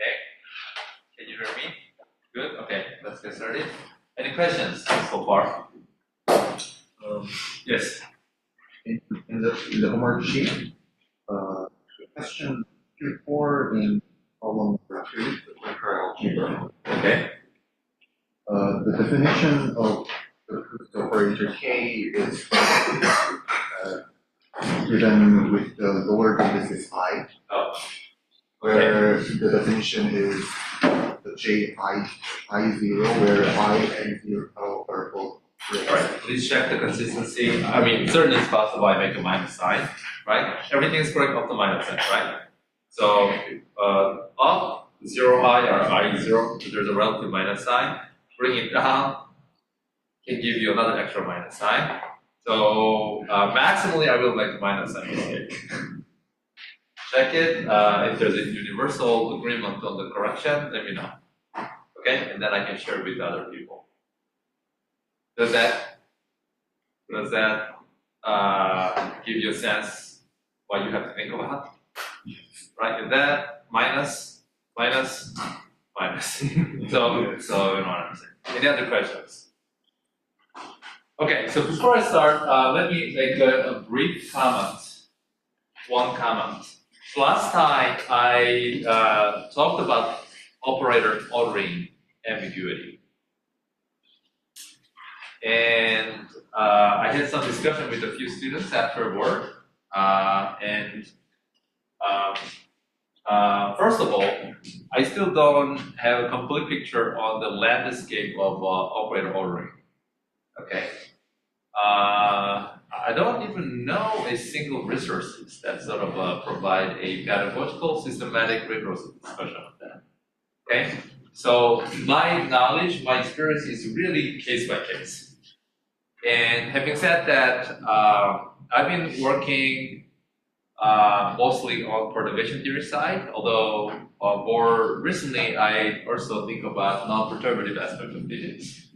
Okay. Can you hear me? Good. Okay. Let's get started. Any questions so far? Yes. In the homework sheet, question 2.4 in problem number 2, the linear algebra. Okay. The definition of the operator K is given with the lower basis I, where the definition is the J I0, where I and 0 are both. Right. Please check the consistency. I mean, certainly it's possible I make a minus sign, right? Everything is correct up to minus sign, right? So up 0i or I0, there's a relative minus sign. Bring it down, can give you another extra minus sign. So maximally, I will make a minus sign mistake. Check it. If there's a universal agreement on the correction, let me know. Okay, and then I can share it with other people. Does that give you a sense what you have to think about? Right, and that minus. So you know what I'm saying. Any other questions? Okay, so before I start, let me make a brief comment. One comment. Last time I talked about operator ordering ambiguity. And I had some discussion with a few students afterward. First of all, I still don't have a complete picture on the landscape of operator ordering. Okay. I don't even know a single resources that sort of provide a pedagogical, systematic, rigorous discussion of that. Okay. So my knowledge, my experience is really case by case. And having said that, I've been working mostly on perturbation theory side, although more recently I also think about non-perturbative aspects of physics.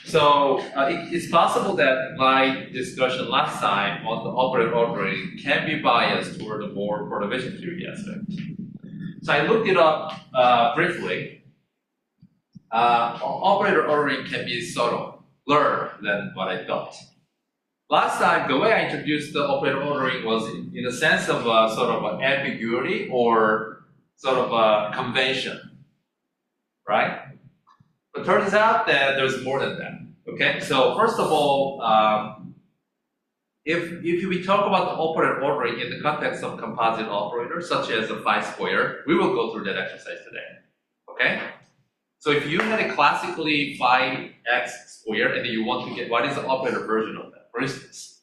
So it's possible that my discussion last time on the operator ordering can be biased toward the more perturbation theory aspect. So I looked it up briefly. Operator ordering can be subtle. Learn than what I thought. Last time, the way I introduced the operator ordering was in a sense of sort of ambiguity or sort of a convention, right? But turns out that there's more than that. Okay, so first of all, if we talk about the operator ordering in the context of composite operators, such as the phi square, we will go through that exercise today. Okay. So if you had a classically phi x squared and you want to get what is the operator version of that, for instance,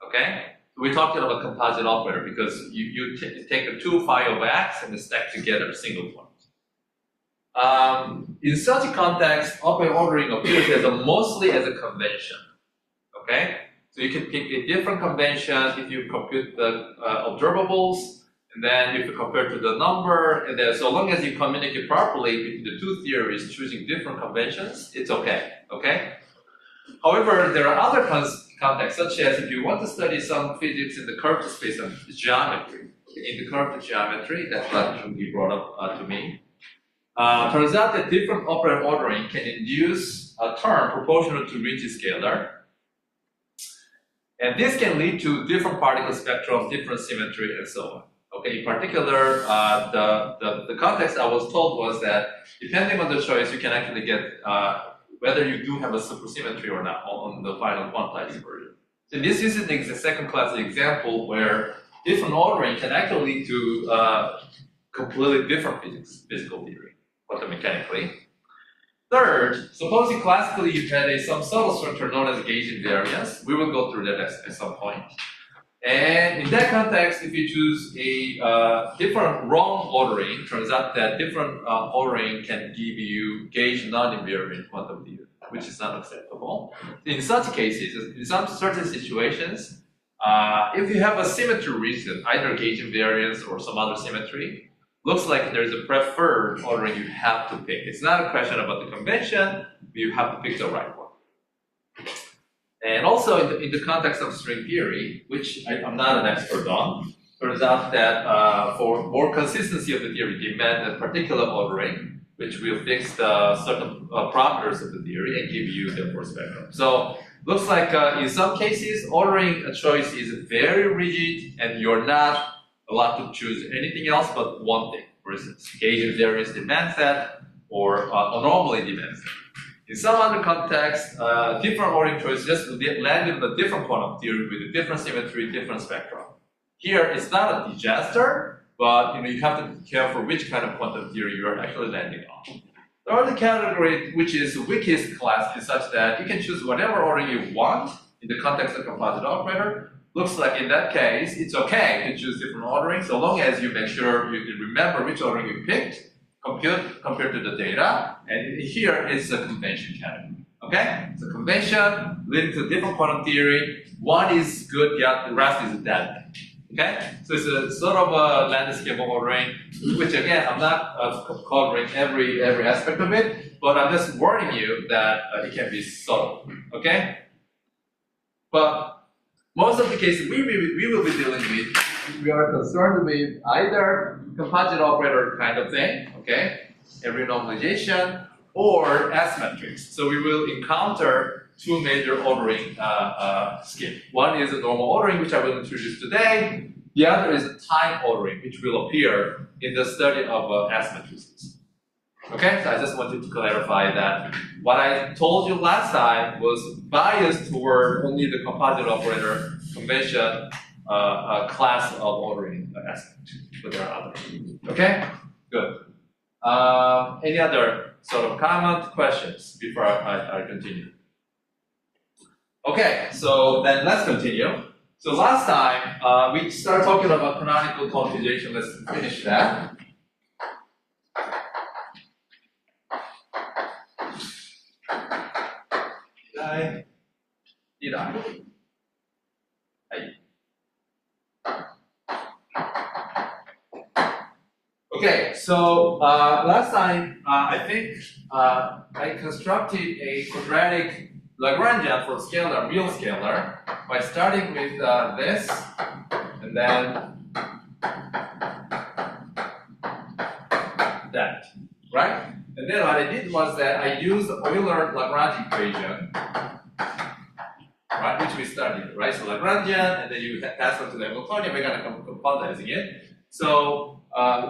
okay? So we're talking about a composite operator because you take the two phi of x and stack together a single point. In such a context, operator ordering appears as mostly as a convention, okay? So you can pick a different convention if you compute the observables. And then if you compare to the number, and then so long as you communicate properly between the two theories, choosing different conventions, it's okay. Okay. However, there are other contexts, such as if you want to study some physics in the curved space of geometry. In the curved geometry, that's what Gin-ge brought up to me. Turns out that different operator ordering can induce a term proportional to Ricci scalar. And this can lead to different particle spectrum, different symmetry, and so on. Okay, in particular, the context I was told was that depending on the choice, you can actually get whether you do have a supersymmetry or not on the final quantized version. So this is the second class example where different ordering can actually lead to completely different physical theory, quantum mechanically. Third, supposing classically you had some subtle structure known as gauge invariance. We will go through that at some point. And in that context, if you choose a different wrong ordering, turns out that different ordering can give you gauge non-invariant quantum theory, which is not acceptable. In such cases, in some certain situations, if you have a symmetry reason, either gauge invariance or some other symmetry, looks like there's a preferred ordering you have to pick. It's not a question about the convention, but you have to pick the right one. And also in the context of string theory, which I'm not an expert on, turns out that for more consistency of the theory, demand a particular ordering, which will fix the certain parameters of the theory and give you the full spectrum. So looks like in some cases, ordering a choice is very rigid, and you're not allowed to choose anything else but one thing. For instance, Gaussian variance demand set or anomaly demand set. In some other context, different ordering choices just land in a different quantum theory with a different symmetry, different spectrum. Here, it's not a disaster, but you have to be careful which kind of quantum theory you are actually landing on. The other category, which is the weakest class, is such that you can choose whatever ordering you want in the context of composite operator. Looks like in that case, it's okay to choose different ordering so long as you make sure you can remember which ordering you picked, compared to the data, and here is a convention category. Okay? So convention leading to different quantum theory. One is good, the rest is bad. Okay? So it's a sort of a landscape of ordering, which again, I'm not covering every aspect of it, but I'm just warning you that it can be subtle. Okay? But most of the cases we will be dealing with, we are concerned with either composite operator kind of thing, okay, every normalization, or S-matrix. So we will encounter two major ordering schemes. One is a normal ordering, which I will introduce today. The other is a time ordering, which will appear in the study of S-matrices. Okay, so I just wanted to clarify that what I told you last time was biased toward only the composite operator convention class of ordering aspect, but there are others. Okay, good. Any other sort of comment, questions before I continue? Okay, so then let's continue. So last time we started talking about canonical quantization. Let's finish that. Did I? Okay, so last time I think I constructed a quadratic Lagrangian for scalar, real scalar, by starting with this, and then that, right? And then what I did was that I used the Euler-Lagrange equation, right, which we studied, right? So Lagrangian, and then you pass on to the Hamiltonian, we're going to quantizing it. So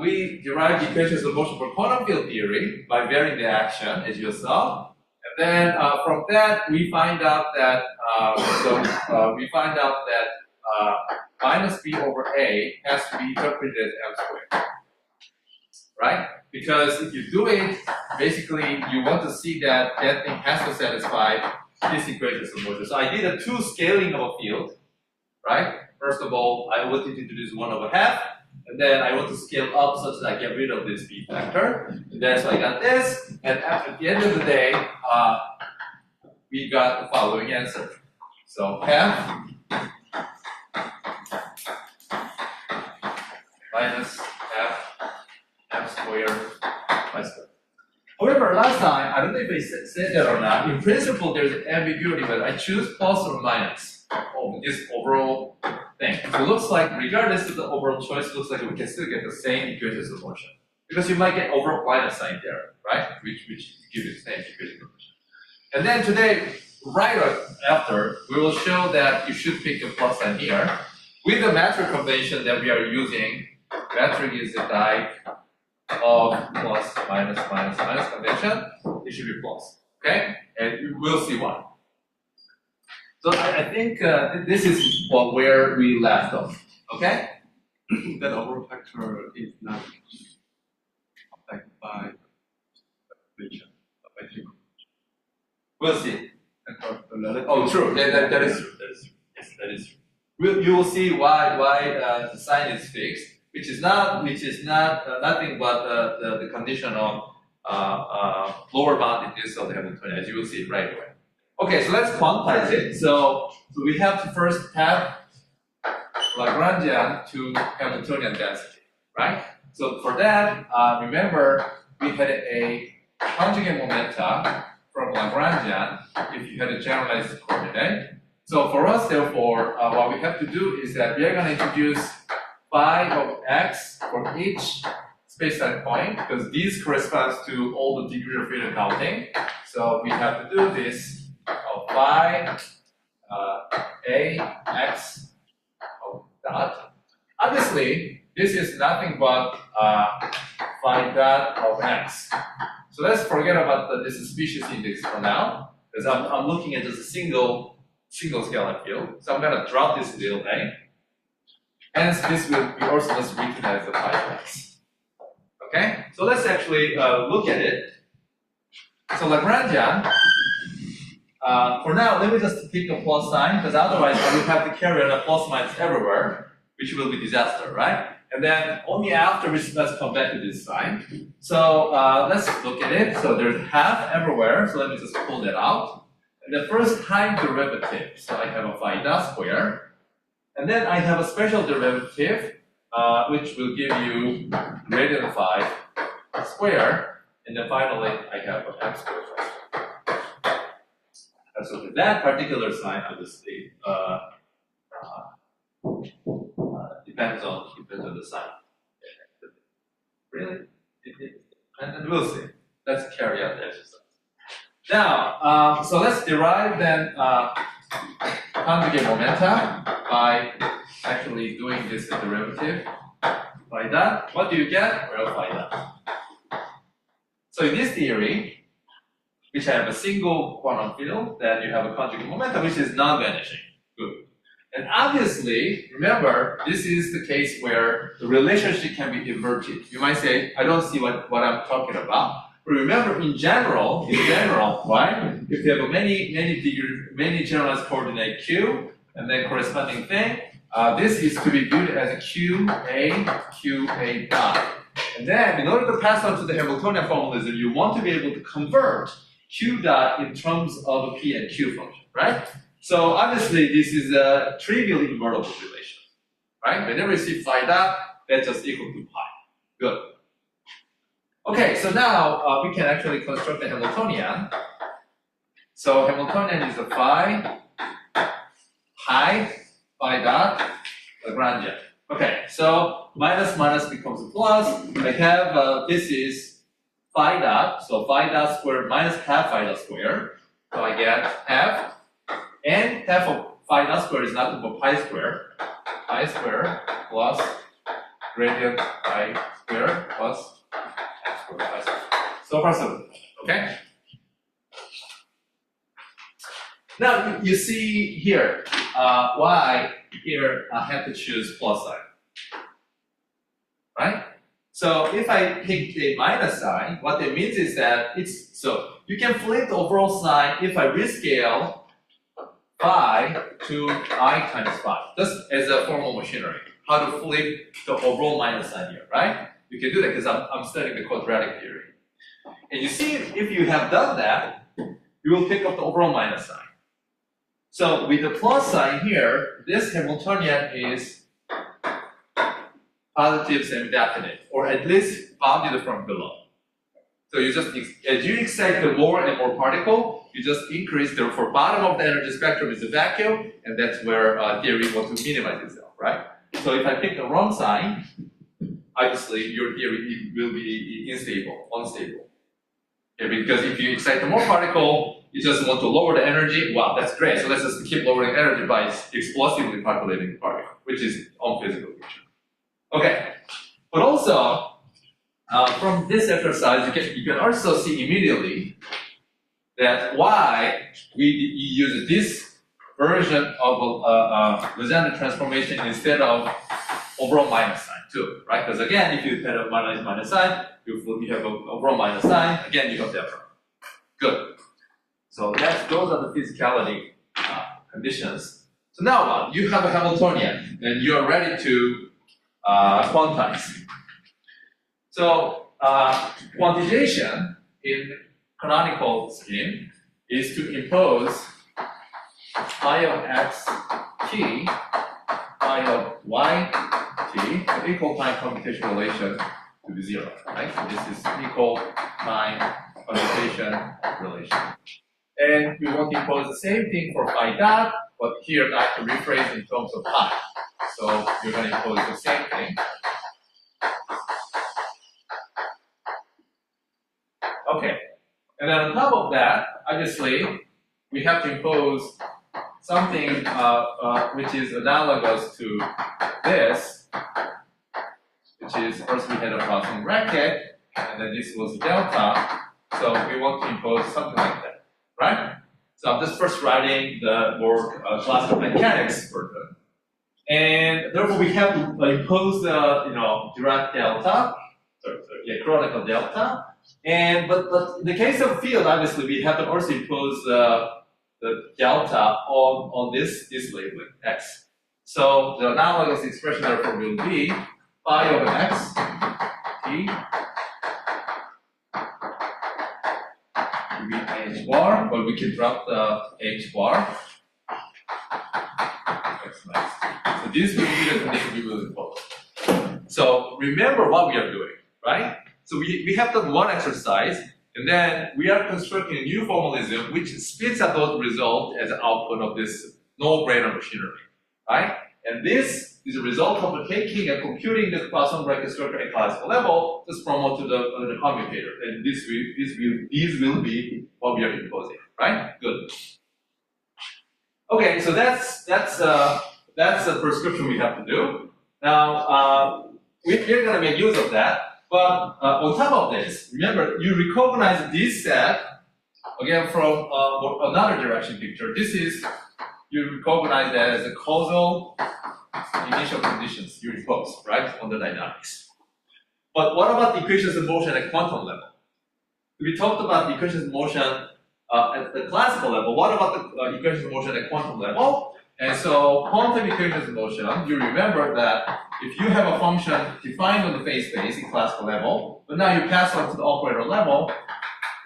we derived equations of motion for quantum field theory by varying the action, as you saw. And then from that, we find out that minus b over a has to be interpreted as m squared, right? Because if you do it, basically you want to see that that thing has to satisfy this equation of motion. So I did a two scaling of a field, right? First of all, I wanted to introduce 1/2, and then I want to scale up such that I get rid of this b factor. And then so I got this, and at the end of the day, we got the following answer. So half minus half m squared y squared. However, last time, I don't know if I said that or not, in principle there's an ambiguity, but I choose plus or minus this overall thing. So it looks like, regardless of the overall choice, it looks like we can still get the same equations of motion. Because you might get overall minus sign there, right? Which gives you the same equation of motion. And then today, right after, we will show that you should pick a plus sign here. With the metric convention that we are using, metric is the type of plus, minus, minus, minus convention. It should be plus, okay? And we'll see why. So I think this is where we left off, okay? That overall factor is not affected by convention. We'll see. Oh, true. Yeah, that is true. That is true. Yes, that is true. You will see why the sign is fixed, which is nothing but the condition of lower bound in this of the Hamiltonian, as you will see right away. Okay, so let's quantize it. So we have to first have Lagrangian to Hamiltonian density, right? So for that, remember we had a conjugate momenta from Lagrangian if you had a generalized coordinate. So for us, therefore, what we have to do is that we are going to introduce phi of x for each space-time point, because these corresponds to all the degree of freedom counting. So we have to do this of phi a x of dot. Obviously, this is nothing but phi dot of x. So let's forget about this species index for now, because I'm looking at just a single scalar field. So I'm going to drop this little a. Hence, this will be also just written as the phi of x. Okay? So let's actually look at it. So Lagrangian, for now, let me just pick a plus sign, because otherwise I will have to carry on a plus minus everywhere, which will be disaster, right? And then only after let's come back to this sign. So let's look at it. So there's half everywhere, so let me just pull that out. And the first time derivative, so I have a phi dot square. And then I have a special derivative, which will give you greater than phi square. And then finally, I have an x squared. And so for that particular sign, obviously, depends on the sign. Really? And we'll see. Let's carry out the exercise. Now, so let's derive then conjugate momenta by actually doing this derivative by that. What do you get? Well, by that. So in this theory, which have a single quantum field, then you have a conjugate momentum which is non-vanishing. Good. And obviously, remember, this is the case where the relationship can be inverted. You might say, I don't see what I'm talking about. But remember, in general, right? If you have many generalized coordinate q, and then corresponding thing, this is to be viewed as a QA dot. And then, in order to pass on to the Hamiltonian formalism, you want to be able to convert Q dot in terms of a P and Q function, right? So obviously, this is a trivially invertible relation, right? Whenever you see phi dot, that's just equal to pi. Good. Okay, so now we can actually construct the Hamiltonian. So Hamiltonian is a phi dot Lagrangian. Okay, so minus minus becomes a plus. I have this is phi dot, so phi dot squared minus half phi dot squared. So I get half, and half of phi dot squared is nothing but pi squared plus gradient pi squared plus x squared pi squared. So far so good. Okay. Now you see here why here I have to choose plus sign, right? So if I pick a minus sign, what it means is that it's so you can flip the overall sign if I rescale phi to I times phi, just as a formal machinery. How to flip the overall minus sign here, right? You can do that because I'm studying the quadratic theory. And you see, if you have done that, you will pick up the overall minus sign. So with the plus sign here, this Hamiltonian is positive semi-definite, or at least bounded from below. So you just, as you excite the more and more particle, you just increase the, for bottom of the energy spectrum is a vacuum, and that's where theory wants to minimize itself, right? So if I pick the wrong sign, obviously your theory will be unstable. Okay, because if you excite the more particle, you just want to lower the energy. Wow, that's great. So let's just keep lowering energy by explosively populating the particle, which is unphysical feature. Okay, but also from this exercise, you can also see immediately that why we use this version of Legendre transformation instead of overall minus sign too, right? Because again, if you had a minus sign, you have an overall minus sign. Again, you have that problem. Good. So those are the physicality conditions. So now you have a Hamiltonian, and you are ready to quantize. So quantization in canonical scheme is to impose phi of x t, phi of y t, the equal time computation relation to be 0, right? So this is equal time computation relation. And we want to impose the same thing for phi dot, but here I have to rephrase in terms of pi. So you're going to impose the same thing. Okay. And then on top of that, obviously, we have to impose something which is analogous to this, which is first we had a crossing bracket, and then this was delta. So we want to impose something like that, right? So I'm just first writing the more classical mechanics version. And therefore we have to impose the Dirac delta, canonical delta. And but in the case of field, obviously we have to also impose the delta on this labeling x. So the analogous expression therefore will be phi of an x t will be h bar, but we can drop the h bar. That's nice. So this will be the condition we will impose. So remember what we are doing, right? So we have done one exercise, and then we are constructing a new formalism which spits out the result as an output of this no-brainer machinery, right? And this is a result of taking and computing the Poisson bracket structure at classical level, just promote to the commutator, and these will be what we are imposing, right? Good. Okay, so that's the prescription we have to do. Now we're going to make use of that. But on top of this, remember, you recognize this set, again, from another direction picture. This is, you recognize that as a causal initial conditions you impose, right, on the dynamics. But what about the equations of motion at quantum level? We talked about the equations of motion at the classical level. What about the equations of motion at quantum level? And so quantum equations of motion, you remember that if you have a function defined on the phase space in classical level, but now you pass on to the operator level,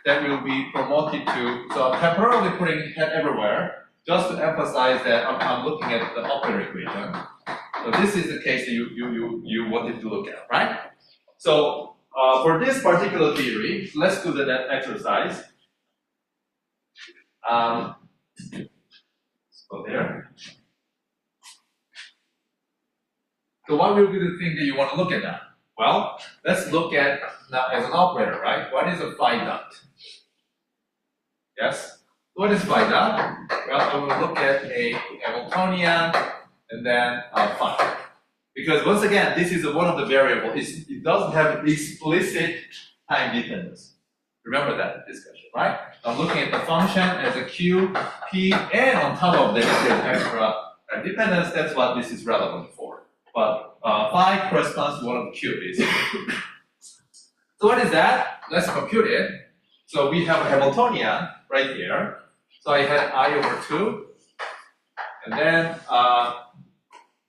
that will be promoted to, so I'm temporarily putting head everywhere, just to emphasize that I'm looking at the operator equation. So this is the case that you wanted to look at, right? So for this particular theory, let's do that exercise. Go there. So what will be the thing that you want to look at now? Well, let's look at now as an operator, right? What is a phi dot? Yes? What is phi dot? Well, I will look at a Hamiltonian and then phi. Because once again, this is one of the variables. It doesn't have explicit time dependence. Remember that discussion, right? I'm looking at the function as a q, p, and on top of that, there's extra dependence. That's what this is relevant for. But phi corresponds to one of the q, basically. So what is that? Let's compute it. So we have a Hamiltonian right here. So I had I over 2. And then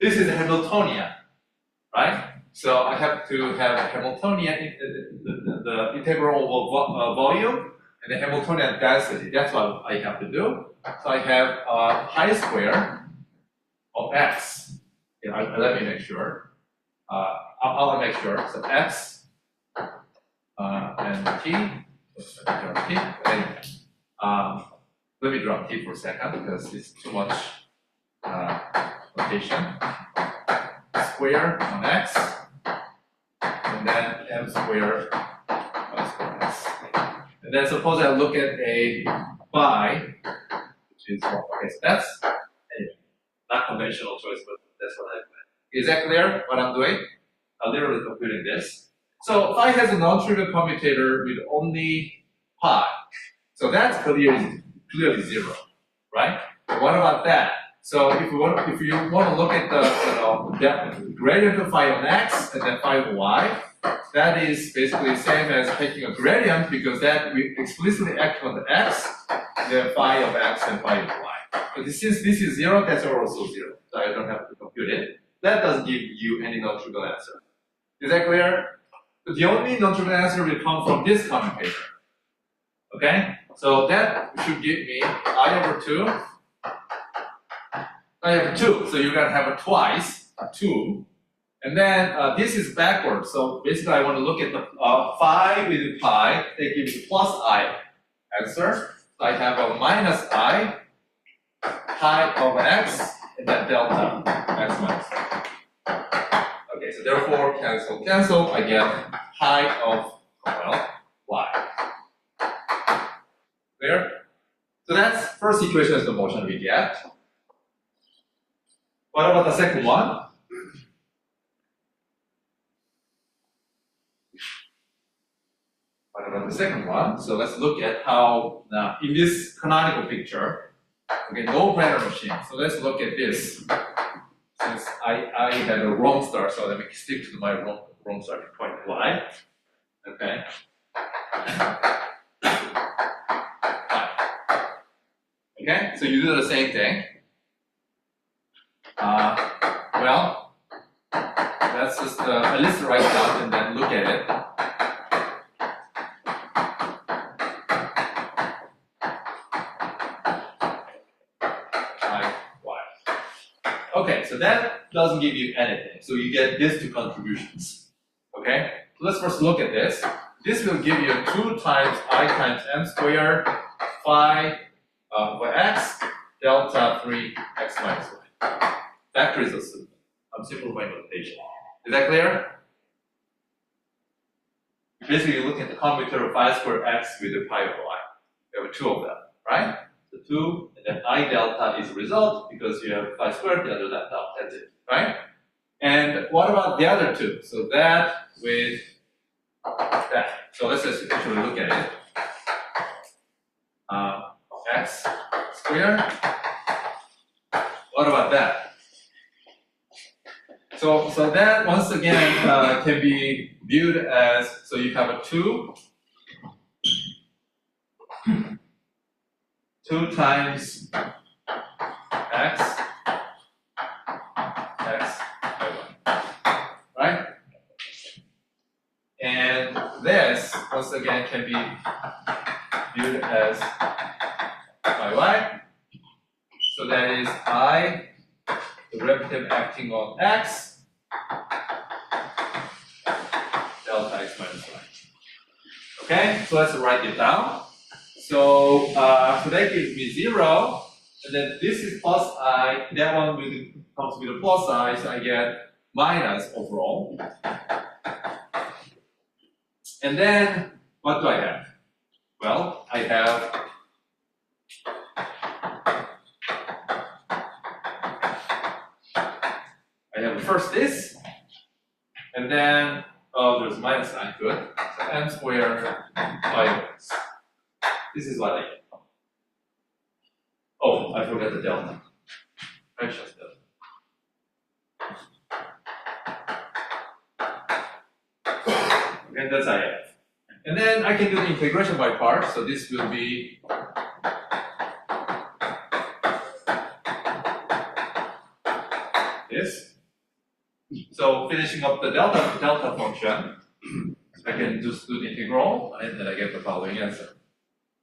this is a Hamiltonian, right? So I have to have a Hamiltonian, the integral of volume, and the Hamiltonian density. That's what I have to do. So I have pi square of x. Let me make sure. I'll make sure. So x and t. Anyway, let me drop t for a second because it's too much notation. Square on x, and then m square x. And then suppose I look at a phi, which is okay, so that's anyway, not conventional choice, but that's what I meant. Is that clear what I'm doing? I'm literally computing this. So phi has a non-trivial commutator with only pi. So that's clearly 0, right? But what about that? So if you want to look at the gradient of phi of x and then phi of y, that is basically the same as taking a gradient because that we explicitly act on the x, then phi of x and phi of y. But since this is 0, that's also 0. So I don't have to compute it. That doesn't give you any non-trivial answer. Is that clear? But the only non-trivial answer will come from this commutator. Okay? So that should give me I over 2. I have 2, so you're gonna have a twice, 2. And then this is backwards, so basically I want to look at the phi with pi, that gives me plus I answer. So I have a minus I, pi of x, and then delta x minus I. Okay, so therefore cancel, I get height of, well, y. Clear? So that's first equation of the motion we get. What about the second one? What about the second one? So let's look at how, now in this canonical picture, okay, no-brainer machine. So let's look at this. Since I had a wrong start, so let me stick to my wrong start point y. Okay. Okay, so you do the same thing. Well, let's just at least write down and then look at it. Okay, so that doesn't give you anything. So you get these two contributions. Okay, so let's first look at this. This will give you 2 times I times m squared phi for x delta 3 x minus y. Factor is assumed. I'm simplifying notation. Is that clear? Basically, you look at the commutator of phi squared x with the pi over y. You have 2 of them, right? So 2, and then I delta is a result because you have phi squared, the other delta. That's it, right? And what about the other 2? So that with that. So let's just actually look at it. X squared. What about that? So that once again can be viewed as, so you have a 2 times x by y, right? And this once again can be viewed as by y. So that is I, the derivative acting on x, delta x minus y. Okay, so let's write it down. So, so that gives me 0, and then this is plus I, that one comes with a plus I, so I get minus overall. And then, what do I have? Well, I have first this, and then, oh, there's minus sign, good. So m squared by x. This is what I get. Oh, I forgot the delta. Precious delta. Okay, that's I have. And then I can do the integration by parts, so this will be this. So finishing up the delta function, I can just do the integral, and then I get the following answer.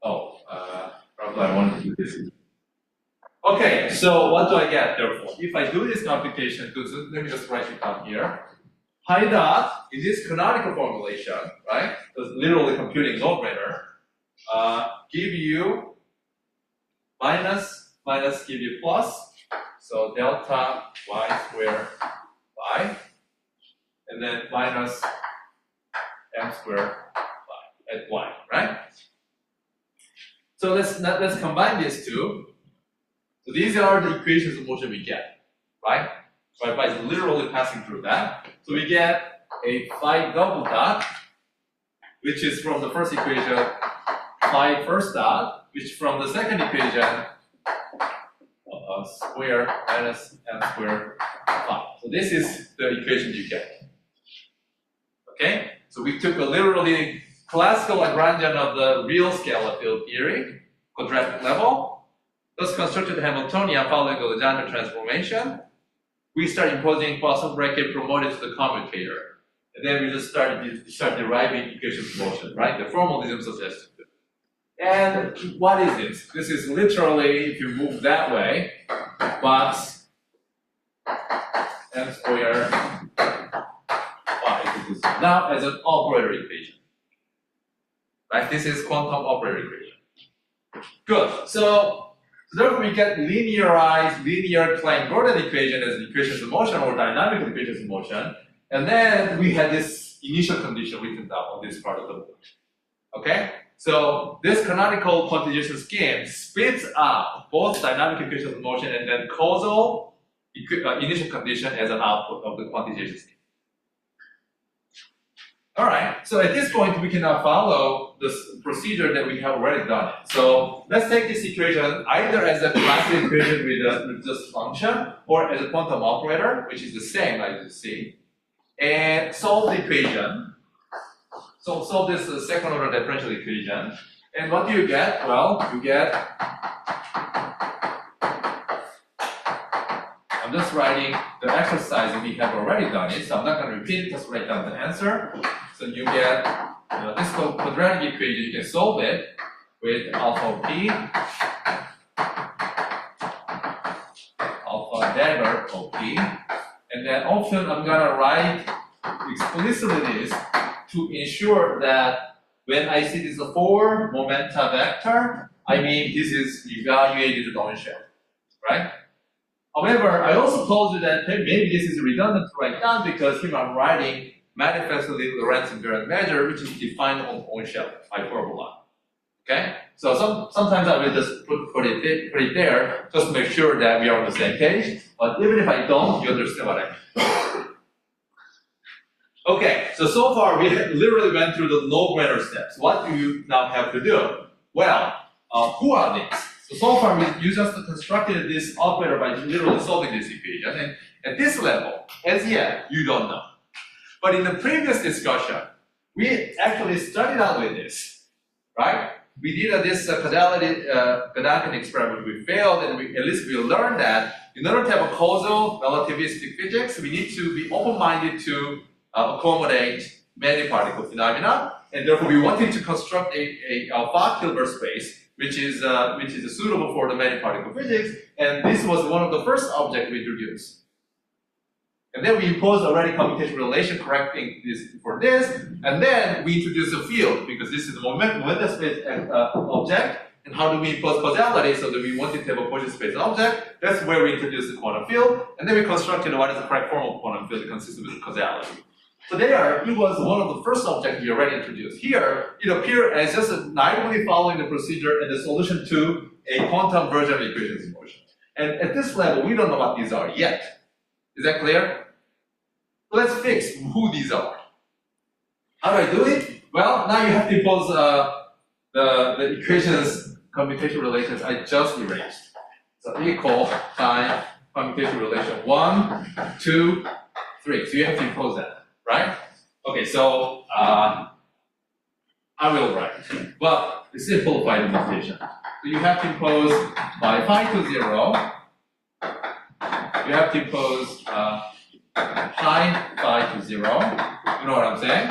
Oh, probably I want to do this. Okay, so what do I get therefore? If I do this computation, let me just write it down here. Pi dot in this canonical formulation, right? Because literally computing no-brainer, give you minus give you plus. So delta y squared y, and then minus m squared y at y, right? So let's combine these two. So these are the equations of motion we get, right? By literally passing through that. So we get a phi double dot, which is from the first equation, phi first dot, which from the second equation, square minus m squared phi. So this is the equation you get. Okay? So we took a literally classical Lagrangian of the real scalar field theory, quadratic level, thus constructed Hamiltonian following the Legendre transformation. We start imposing Poisson bracket promoted to the commutator. And then we just start deriving equations of motion, right? The formalism suggested. And what is this? This is literally, if you move that way, box m squared phi equals now as an operator equation. Right? This is quantum operator equation. Good. So therefore we get linearized linear Klein-Gordon equation as the equations of motion or dynamic equations of motion. And then we had this initial condition written down on this part of the book. Okay? So this canonical quantization scheme spits out both dynamic equations of motion and then causal initial condition as an output of the quantization scheme. All right, so at this point, we can now follow this procedure that we have already done. So let's take this equation either as a classical equation with just function or as a quantum operator, which is the same as you see, and solve the equation. So solve this second order differential equation. And what do you get? Well, you get, I'm just writing the exercise that we have already done it, so I'm not going to repeat it, just write down the answer. So you get this quadratic equation, you can solve it with alpha p, alpha dagger of p, and then option I'm going to write explicitly this to ensure that when I see this 4 momenta vector, I mean this is evaluated on shell, right? However, I also told you that maybe this is redundant to write down because here I'm writing manifestly Lorentz invariant measure, which is defined on shell hyperbola. Okay? So sometimes I will just put it there, just to make sure that we are on the same page. But even if I don't, you understand what I mean. Okay, so far we literally went through the no-brainer steps. What do you now have to do? Well, who are these? So far you just constructed this operator by literally solving this equation. And at this level, as yet, you don't know. But in the previous discussion, we actually started out with this, right? We did this Gedanken experiment. We failed, and at least we learned that in order to have a causal relativistic physics, we need to be open-minded to accommodate many particle phenomena, and therefore we wanted to construct a Fock-Hilbert space, which is suitable for the many particle physics, and this was one of the first objects we introduced. And then we imposed already commutation relation correcting this for this, and then we introduced a field because this is the momentum space object. And how do we impose causality so that we wanted to have a Cauchy space object? That's where we introduced the quantum field, and then we constructed what is the correct form of quantum field consistent with causality. So there, it was one of the first objects we already introduced. Here, it appeared as just naively following the procedure and the solution to a quantum version of equations in motion. And at this level, we don't know what these are yet. Is that clear? Let's fix who these are. How do I do it? Well, now you have to impose the equations commutation relations I just erased. So equal time commutation relation 1, 2, 3. So you have to impose that, right? Okay, so I will write, but the simplified implementation. So you have to impose by phi to 0. You have to impose phi to 0. You know what I'm saying?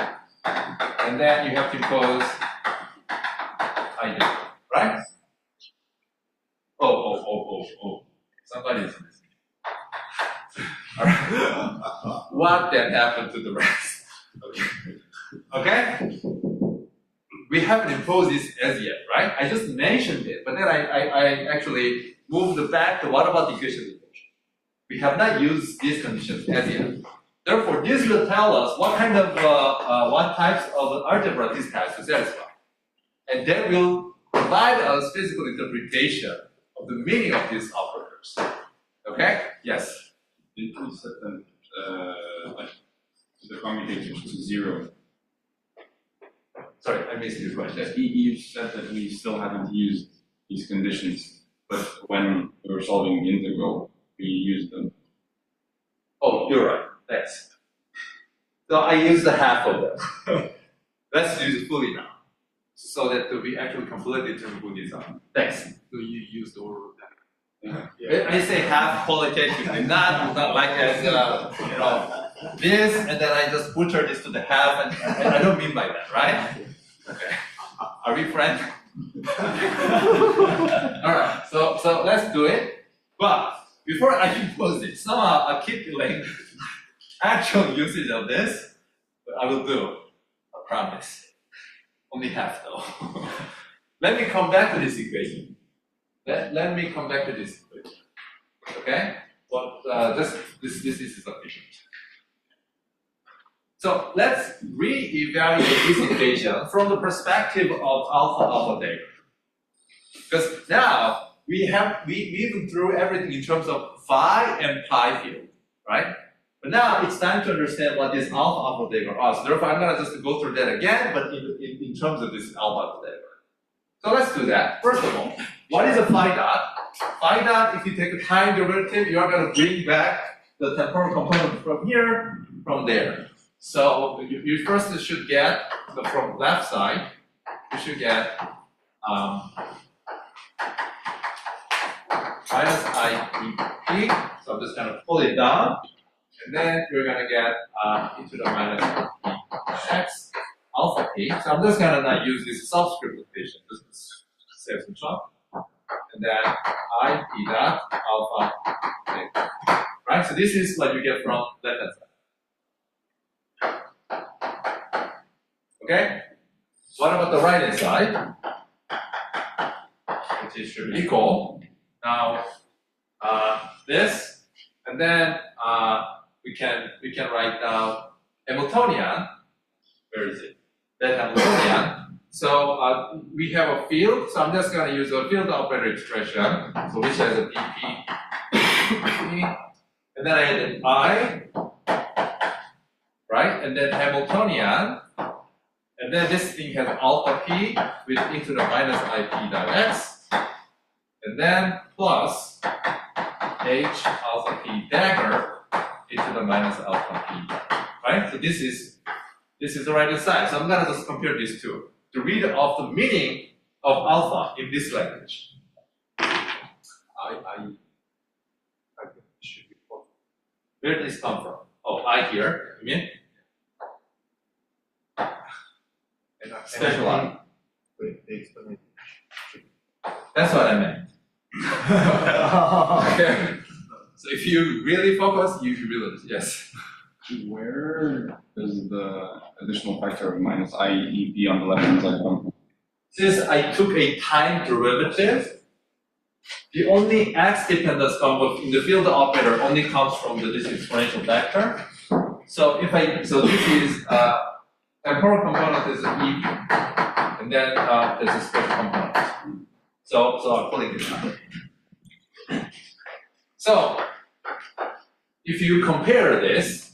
And then you have to impose I, right? Oh. Somebody's missing. All right. What then happened to the rest? Okay? We haven't imposed this as yet, right? I just mentioned it, but then I actually moved it back to what about the equation of motion? We have not used these conditions as yet. Therefore, this will tell us what kind of, what types of algebra this has to satisfy. And that will provide us physical interpretation of the meaning of these operators. Okay? Yes? You could set them, like, the commutation to 0. Sorry, I missed your question. You said that we still haven't used these conditions, but when we were solving the integral, we used them. Oh, you're right. Thanks. So I used the half of them. Let's use it fully now, so that we actually completely determine who these are. Thanks. So you use the order of that. Yeah. I say half qualitatively, not like as this, and then I just butcher this to the half, and I don't mean by that, right? Okay. Are we friends? All right. So let's do it. But before I impose it, somehow I keep feeling actual usage of this, but I will do. I promise. Only half though. Let me come back to this equation. Let me come back to this equation. Okay? But this is sufficient. So let's re-evaluate this equation from the perspective of alpha data. Because now we went through everything in terms of phi and pi field, right? But now it's time to understand what this alpha data are. So therefore, I'm gonna just go through that again, but in terms of this alpha data. So let's do that. First of all, what is a phi dot? Phi dot, if you take a time derivative, you are gonna bring back the temporal component from here, from there. So you first should get, from left side, you should get minus IEP. So I'm just gonna pull it down, and then you're gonna get e to the minus x alpha p. So I'm just gonna not use this subscript notation, just save some time. And then I p dot alpha p. Right? So this is what you get from left hand side. Okay? What about the right hand side? Which should be equal. Now this, and then we can write down Hamiltonian. Where is it? That Hamiltonian. So we have a field, so I'm just going to use a field operator expression, so which has a dp, and then I add an I, right? And then Hamiltonian, and then this thing has alpha p with e to the minus ip dot x, and then plus h alpha p dagger e to the minus alpha p, right? So this is the right hand side. So I'm gonna just compare these two to read off the meaning of alpha in this language. I think it should be four. Where did this come from? Oh, I here, you mean? Special I. Wait, the explanation. That's what I meant. Okay. So if you really focus, you realize, yes. Where does the additional factor of minus IEP on the left hand side come from? Since I took a time derivative, the only x dependence in the field operator only comes from this exponential factor. So so this is temporal component is an EP, and then there's a special component. So I'm pulling this out. So if you compare this,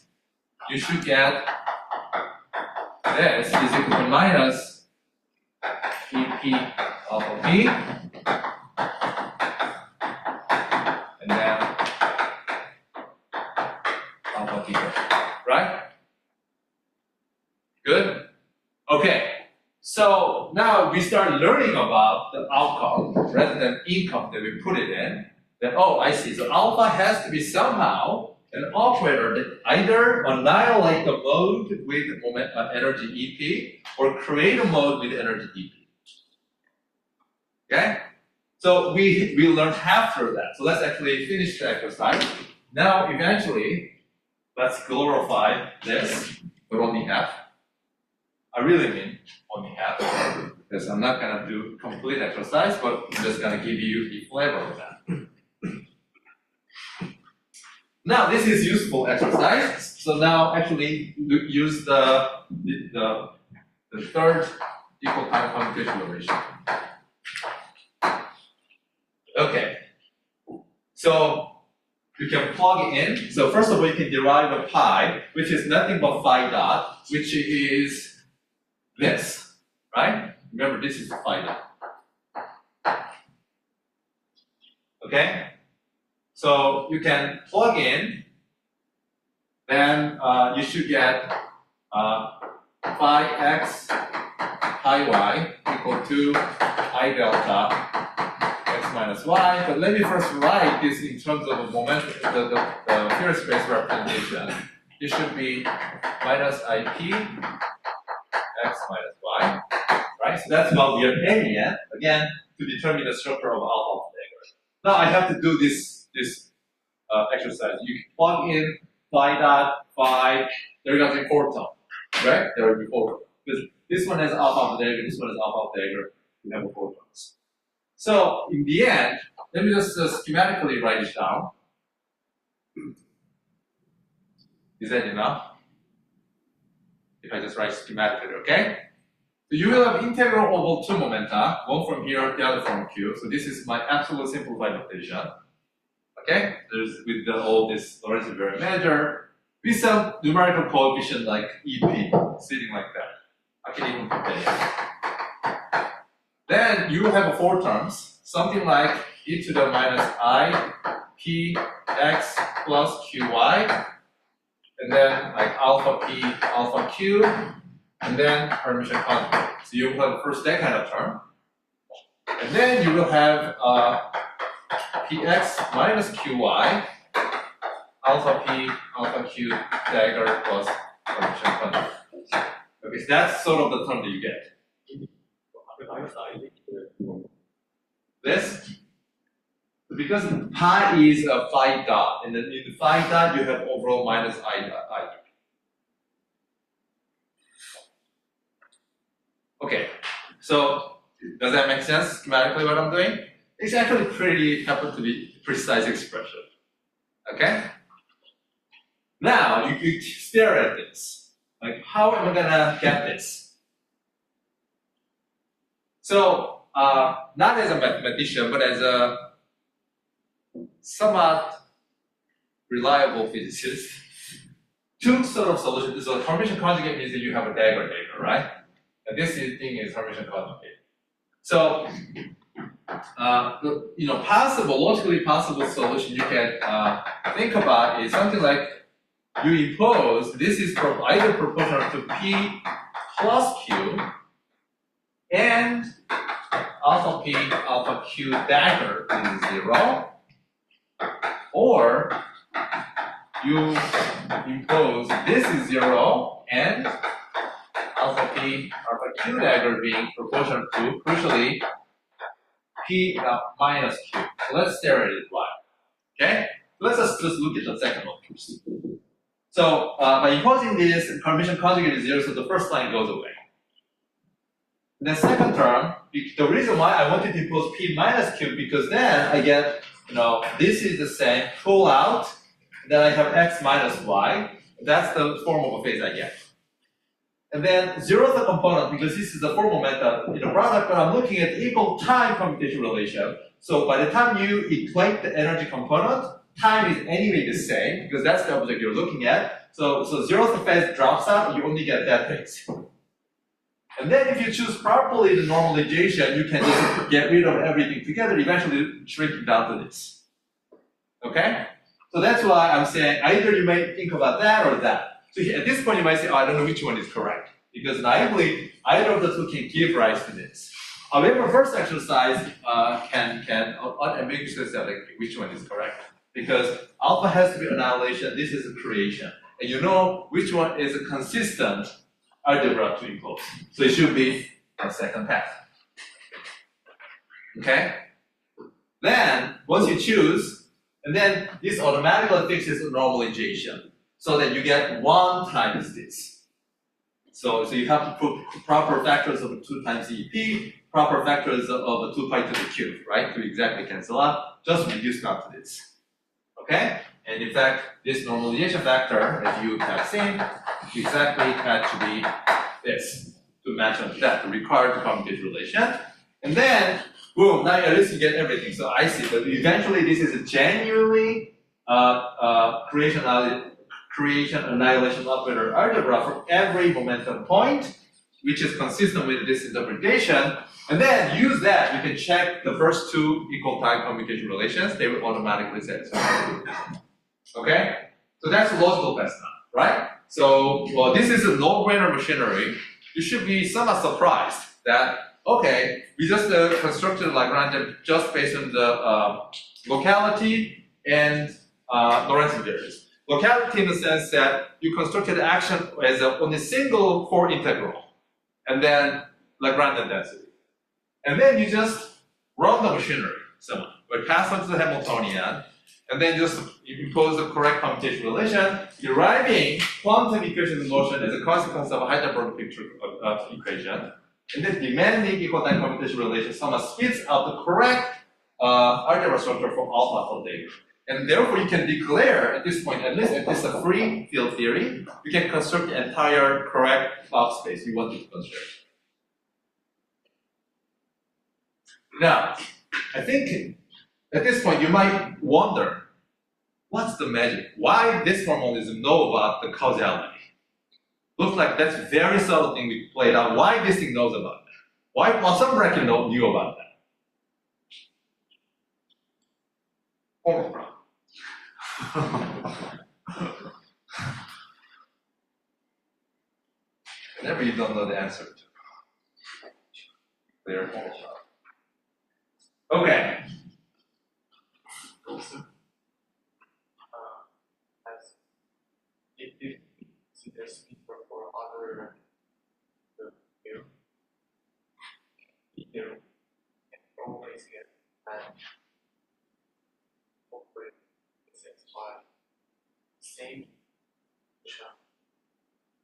you should get this is equal to minus EP alpha p, and then alpha p, right? Good? Okay. So now we start learning about the outcome rather than income that we put it in. Then, oh, I see. So alpha has to be somehow an operator that either annihilate the mode with energy EP or create a mode with energy EP. Okay? So we learned half through that. So let's actually finish the exercise. Now, eventually, let's glorify this, but only half. I really mean only half, because I'm not going to do complete exercise, but I'm just going to give you the flavor of that. Now, this is useful exercise. So now, actually, use the third equal time commutation relation. Okay. So you can plug in. So first of all, you can derive a pi, which is nothing but phi dot, which is this, right? Remember, this is phi dot. Okay? So you can plug in, then you should get phi x, pi y equal to I delta x minus y. But let me first write this in terms of a momentum, the Fourier space representation. It should be minus IP x minus y, right? So that's what we are aiming at, again, to determine the structure of alpha dagger. Now I have to do this exercise. You can plug in phi dot phi. There is a 4 term, right? There will be 4 terms. Because this one has alpha dagger, this one has alpha dagger. We have a 4 terms. So in the end, let me just schematically write it down. Is that enough? if I just write schematically, okay? So you will have integral over two momenta, one from here, the other from Q. So this is my absolute simplified notation. Okay? There's with all this Lorentz invariant measure, with some numerical coefficient like EP, sitting like that. I can even put that in. Then you have four terms, something like e to the minus I p x plus qy, and then like alpha p alpha q, and then Hermitian conjugate. So you will have first that kind of term, and then you will have px minus qy alpha p alpha q dagger plus Hermitian conjugate. Okay, so that's sort of the term that you get. This, because pi is a phi dot, and then in the phi dot you have overall minus I dot. Okay, so does that make sense schematically what I'm doing? It's actually pretty happen to be precise expression. Okay? Now you stare at this. Like, how am I gonna get this? So not as a mathematician, but as a somewhat reliable physicist, two sort of solutions. So Hermitian conjugate means that you have a dagger, right? And this thing is Hermitian conjugate. So, logically possible solution you can think about is something like you impose this is either proportional to P plus Q and alpha P alpha Q dagger is 0, or you impose this is 0 and alpha P alpha Q dagger being proportional to, crucially, P minus Q. So let's stare at it why. Okay? Let's just look at the second one first. So by imposing this, Hermitian conjugate is 0, so the first line goes away. And the second term, the reason why I wanted to impose P minus Q, because then I get, this is the same, pull out, then I have X minus Y. That's the form of a phase I get. And then 0 is the component, because this is the four momenta in the product, but I'm looking at equal time commutation relation. So by the time you equate the energy component, time is anyway the same, because that's the object you're looking at. So 0th phase drops out, you only get that phase. And then if you choose properly the normalization, you can just get rid of everything together, eventually shrinking down to this. Okay? So that's why I'm saying either you may think about that or that. So at this point you might say, oh, I don't know which one is correct. Because naively, either of the two can give rise to this. However, first exercise can unambiguously say like, which one is correct. Because alpha has to be annihilation, this is a creation. And you know which one is a consistent algebra to impose. So it should be the second path. Okay? Then, once you choose, and then this automatically fixes normalization. So that you get 1 times this. So you have to put proper factors of 2 times EP, proper factors of 2 pi to the cube, right? To exactly cancel out, just reduce down to this. Okay? And in fact, this normalization factor, as you have seen, exactly had to be this to match up to that, the required commutation relation. And then, boom, now at least you get everything. So I see, but eventually this is a genuinely creation annihilation operator algebra for every momentum point, which is consistent with this interpretation. And then use that, you can check the first 2 equal time commutation relations, they will automatically satisfy. Okay? So that's a logical test now, right? So, well, this is a no-brainer machinery. You should be somewhat surprised that, okay, we just constructed Lagrange just based on the locality and Lorentz invariance. Locality in the sense that you constructed action as on a single 4 integral, and then Lagrange density. And then you just run the machinery somewhat, but pass on to the Hamiltonian, and then just impose the correct commutation relation, deriving quantum equation in motion as a consequence of a Heidelberg picture equation, and then demanding equal time commutation relation somewhat spits out the correct algebra structure for alpha for data. And therefore, you can declare at this point, at least if it's a free field theory, you can construct the entire correct Fock space you want to construct. Now, I think at this point, you might wonder, what's the magic? Why this formalism know about the causality? Looks like that's a very subtle thing we played out. Why this thing knows about that? Why Poisson bracket knew about that? Whenever you don't know the answer to. Clear. Okay. If there's people for other field, you can always get and operate satisfy same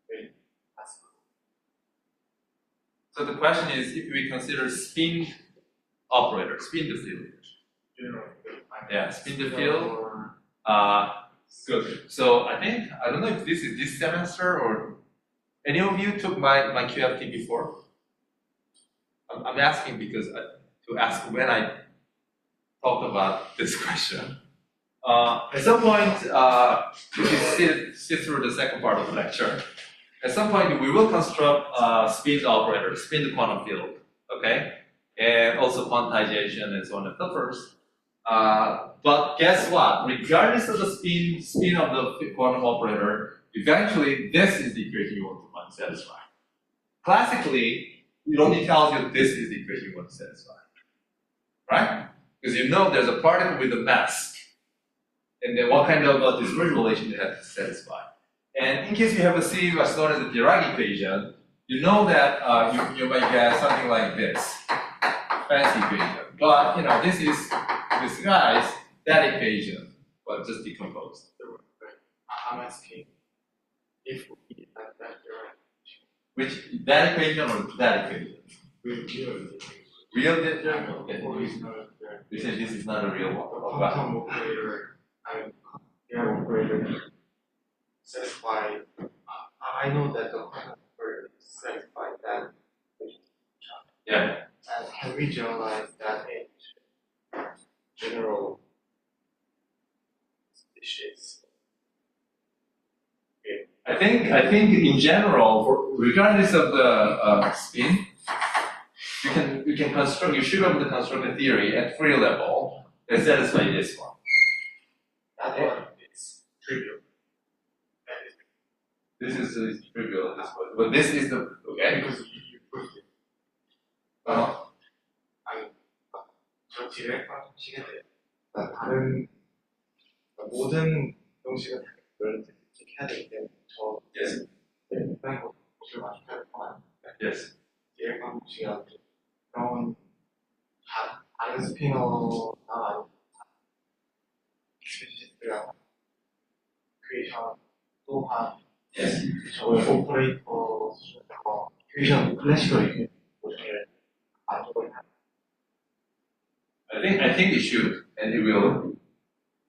with possible. So the question is, if we consider spin operator, spin the field. Yeah, spin the field. Good. So I think, I don't know if this is this semester or any of you took my QFT before? I'm asking because to ask when I talked about this question. At some point, if you sit through the second part of the lecture, at some point we will construct spin operator, spin the quantum field, okay? And also quantization and so on and so forth. But guess what? Regardless of the spin of the quantum operator, eventually this is the equation you want to find satisfy. Classically, it only tells you this is the equation you want to satisfy, right? Because you know there's a particle with a mass, and then what kind of dispersion relation you have to satisfy. And in case you have a C what's known as the Dirac equation, you know that you might get something like this, fancy equation. But you know this is this guy's that equation, but just decomposed. I'm asking if we have that Dirac Which that equation or that equation? Real Dirac? Okay. You said this is not a real one. quantum operator, Dirac operator satisfy. I know that the quantum operator satisfy that. Yeah. And can we generalize that into general species? I think in general, regardless of the spin, you can construct. You should be able to construct a theory at free level that satisfies this one. That one is trivial. This is trivial at this point, but this is the okay. Because you proved it. 저 디렉과 시계대 다른 모든 동식은 그걸 해야 되기 때문에 저 다른 것을 맞춰야 할거 Yes. 디렉 방식이랑 그런 다른 스피너나 스피시스트랑 퀘이션 또한 저의 오퍼레이터 수준에서 퀘이션 클래식을 보정을 안 적어야 I think it should, and it will.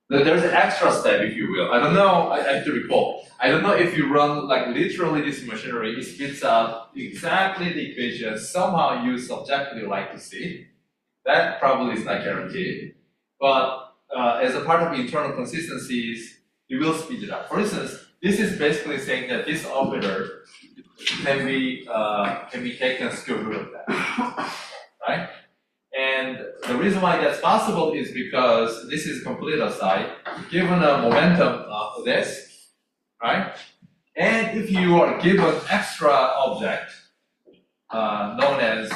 There's an extra step, if you will. I don't know. I have to recall. I don't know if you run like literally this machinery, it spits out exactly the equation somehow you subjectively like to see. That probably is not guaranteed. But as a part of internal consistencies, you will speed it up. For instance, this is basically saying that this operator can be taken square root of that, right? And the reason why that's possible is because this is complete aside, given a momentum of this, right? And if you are given extra object known as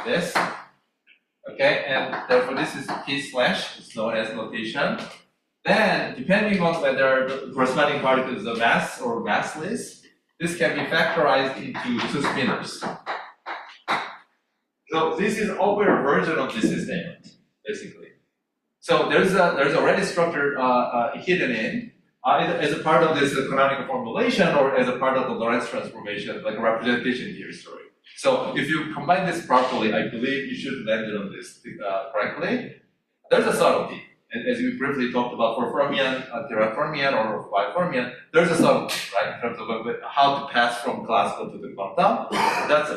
this, okay, and therefore this is P slash, it's known as notation, then depending on whether the corresponding particle is a mass or massless, this can be factorized into two spinors. So this is operator version of this statement, basically. So there's already structure hidden in either as a part of this canonical formulation or as a part of the Lorentz transformation, like a representation theory story. So if you combine this properly, I believe you should land it on this correctly. There's a subtlety. and as we briefly talked about for fermion, terafermion, or bifermion, there's a subtlety, right, in terms of how to pass from classical to the quantum. That's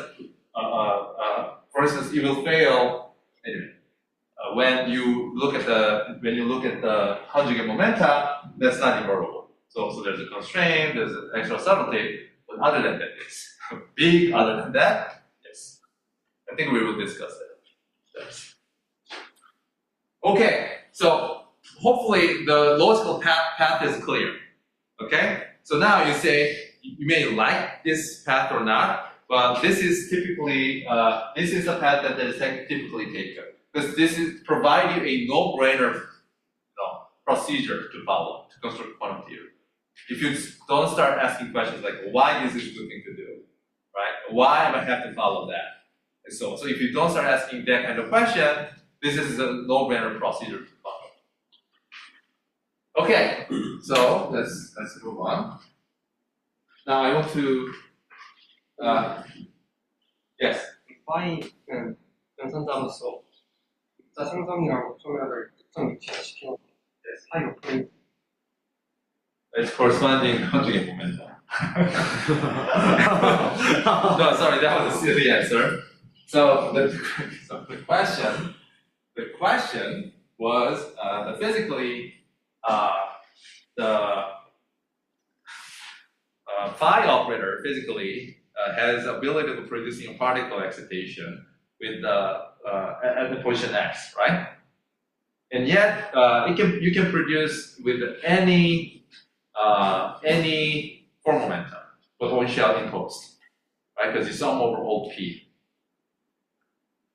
for instance, it will fail anyway. When you look at the conjugate momenta, that's not invertible. So there's a constraint, there's an extra subtlety, but other than that, yes. Big other than that, yes. I think we will discuss that. Yes. Okay, so hopefully the logical path is clear. Okay, so now you say you may like this path or not, but this is typically this is the path that is typically taken. Because this is provide you a no-brainer procedure to follow to construct quantum theory. If you don't start asking questions like, why is this a good thing to do, right? Why am I have to follow that? And so if you don't start asking that kind of question, this is a no-brainer procedure to follow. Okay, so let's move on. Now I want to yes. 파이는 연산자로서 입자 생성이랑 소멸을 특정 위치에 시키는 거. 파이 오프닝. It's corresponding conjugate momentum. No, sorry, that was a silly answer. So the question was physically the phi operator physically has ability of producing a particle excitation with at the position x, right? And yet you can produce with any form momentum potential imposed, right? Because you sum over old p.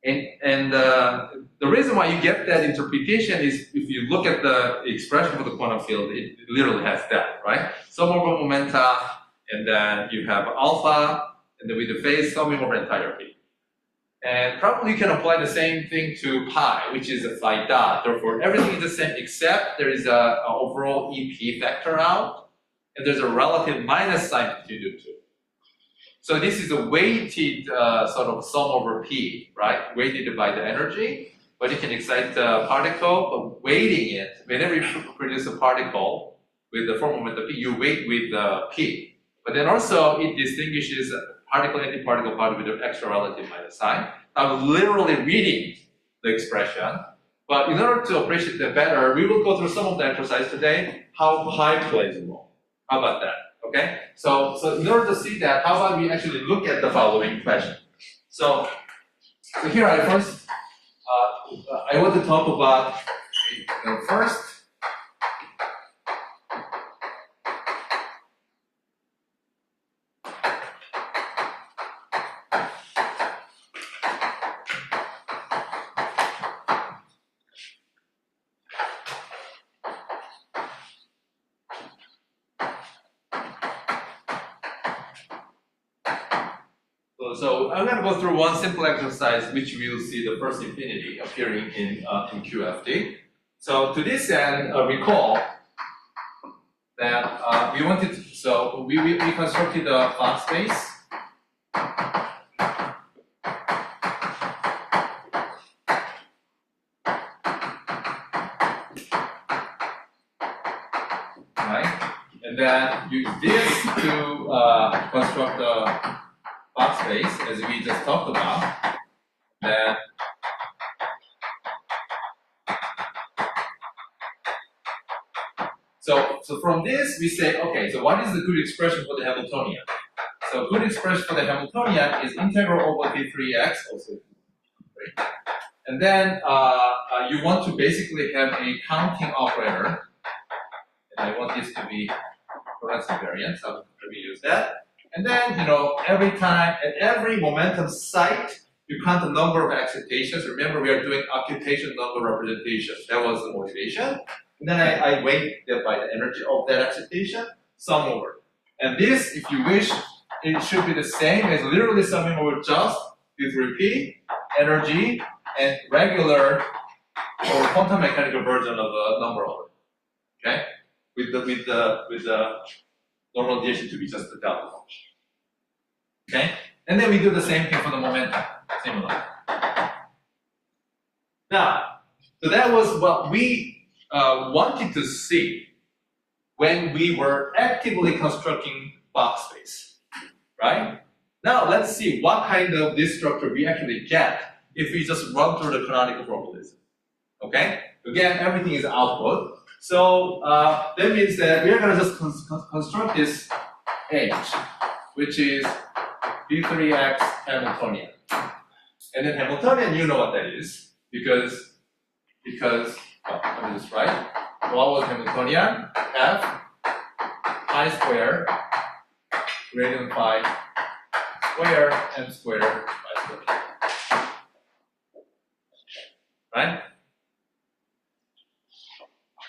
And the reason why you get that interpretation is if you look at the expression for the quantum field, it literally has that, right? Sum over momenta, and then you have alpha, and then with the phase summing over entire p. And probably you can apply the same thing to pi, which is a phi dot. Therefore, everything is the same except there is a overall EP factor out, and there's a relative minus sign between the two. So this is a weighted sort of sum over p, right? Weighted by the energy, but you can excite the particle, but weighting it, whenever you produce a particle with the form momentum p, you weight with the p. But then also it distinguishes particle, antiparticle, particle with an extra relative minus sign. I'm literally reading the expression, but in order to appreciate that better, we will go through some of the exercise today, how pi plays a role. How about that? Okay? So in order to see that, how about we actually look at the following question? So here I first, I want to talk about first, so I'm going to go through one simple exercise which we will see the first infinity appearing in QFT. So to this end, recall that we wanted to, so we constructed a Fock space. Right? And then use this to construct the Fock space, as we just talked about, that so from this we say, okay, so what is the good expression for the Hamiltonian? So good expression for the Hamiltonian is integral over P3x, also right? And then you want to basically have a counting operator, and I want this to be Lorentz invariant, so let me use that. And then, every time, at every momentum site, you count the number of excitations. Remember, we are doing occultation number representation. That was the motivation. And then I weight that by the energy of that excitation, sum over. And this, if you wish, it should be the same as literally summing over just P3P, energy, and regular or quantum mechanical version of a number order. Okay? With the normalization to be just the delta function. Okay? And then we do the same thing for the momentum, similar. Now, so that was what we wanted to see when we were actively constructing box space, right? Now let's see what kind of this structure we actually get if we just run through the canonical formalism. Okay? Again, everything is output. So that means that we're going to just construct this H, which is D3x Hamiltonian. And then Hamiltonian, you know what that is, because well, let me just write. What was Hamiltonian? F pi square gradient phi square m square phi square. Right?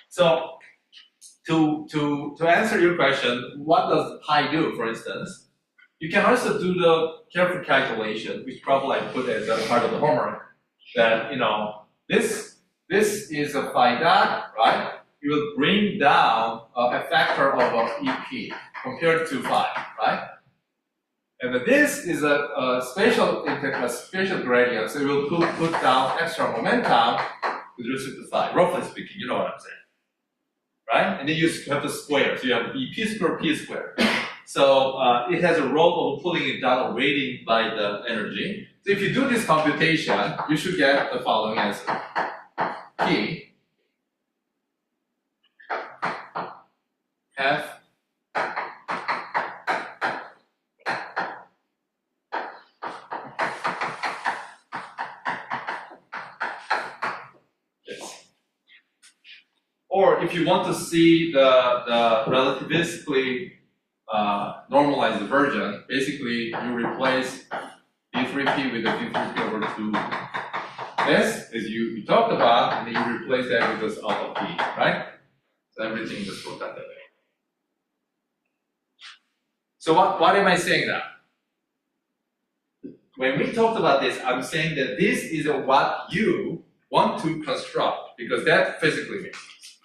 So to answer your question, what does pi do, for instance? You can also do the careful calculation, which probably I put as a part of the homework, that this is a phi dot, right? You will bring down a factor of EP compared to phi, right? And this is a spatial gradient, so you will put down extra momentum with respect to phi, roughly speaking, you know what I'm saying, right? And then you have the square, so you have EP square, P square. So it has a role of pulling it down or weighting by the energy. So if you do this computation, you should get the following answer. P F yes. Or if you want to see the relativistically normalized version, basically you replace D3P with the D3P over 2 S, as you talked about, and then you replace that with this alpha P, right? So everything just goes that way. So what am I saying now? When we talked about this, I'm saying that this is what you want to construct, because that physically makes sense.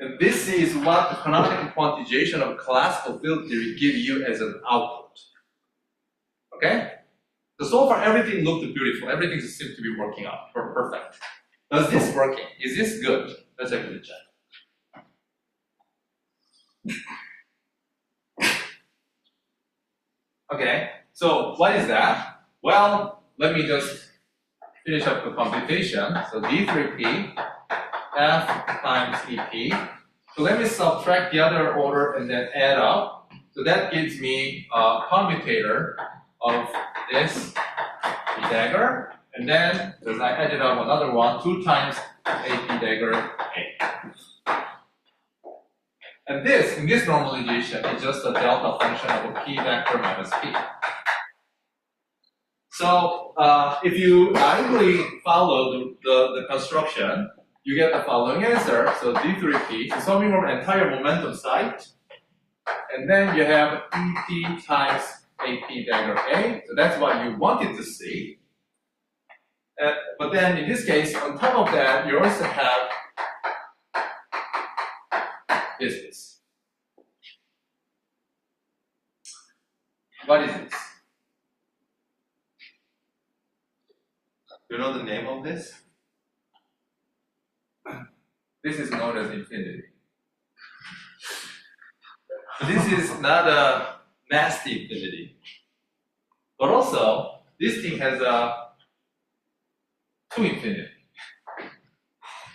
And this is what the canonical quantization of classical field theory give you as an output. Okay? So far everything looked beautiful. Everything seems to be working out. Perfect. Does this working? Is this good? Let's actually check. Okay, so what is that? Well, let me just finish up the computation. So D3P F times EP. So let me subtract the other order and then add up. So that gives me a commutator of this P dagger. And then, as I added up another one, 2 times AP dagger A. And this, in this normalization, is just a delta function of a P vector minus P. So if you naively follow the construction, you get the following answer. So D3P, so summing over entire momentum site, and then you have EP times AP dagger A. So that's what you wanted to see. But then in this case, on top of that, you also have this. What is this? Do you know the name of this? This is known as infinity. This is not a nasty infinity. But also, this thing has a 2 infinity.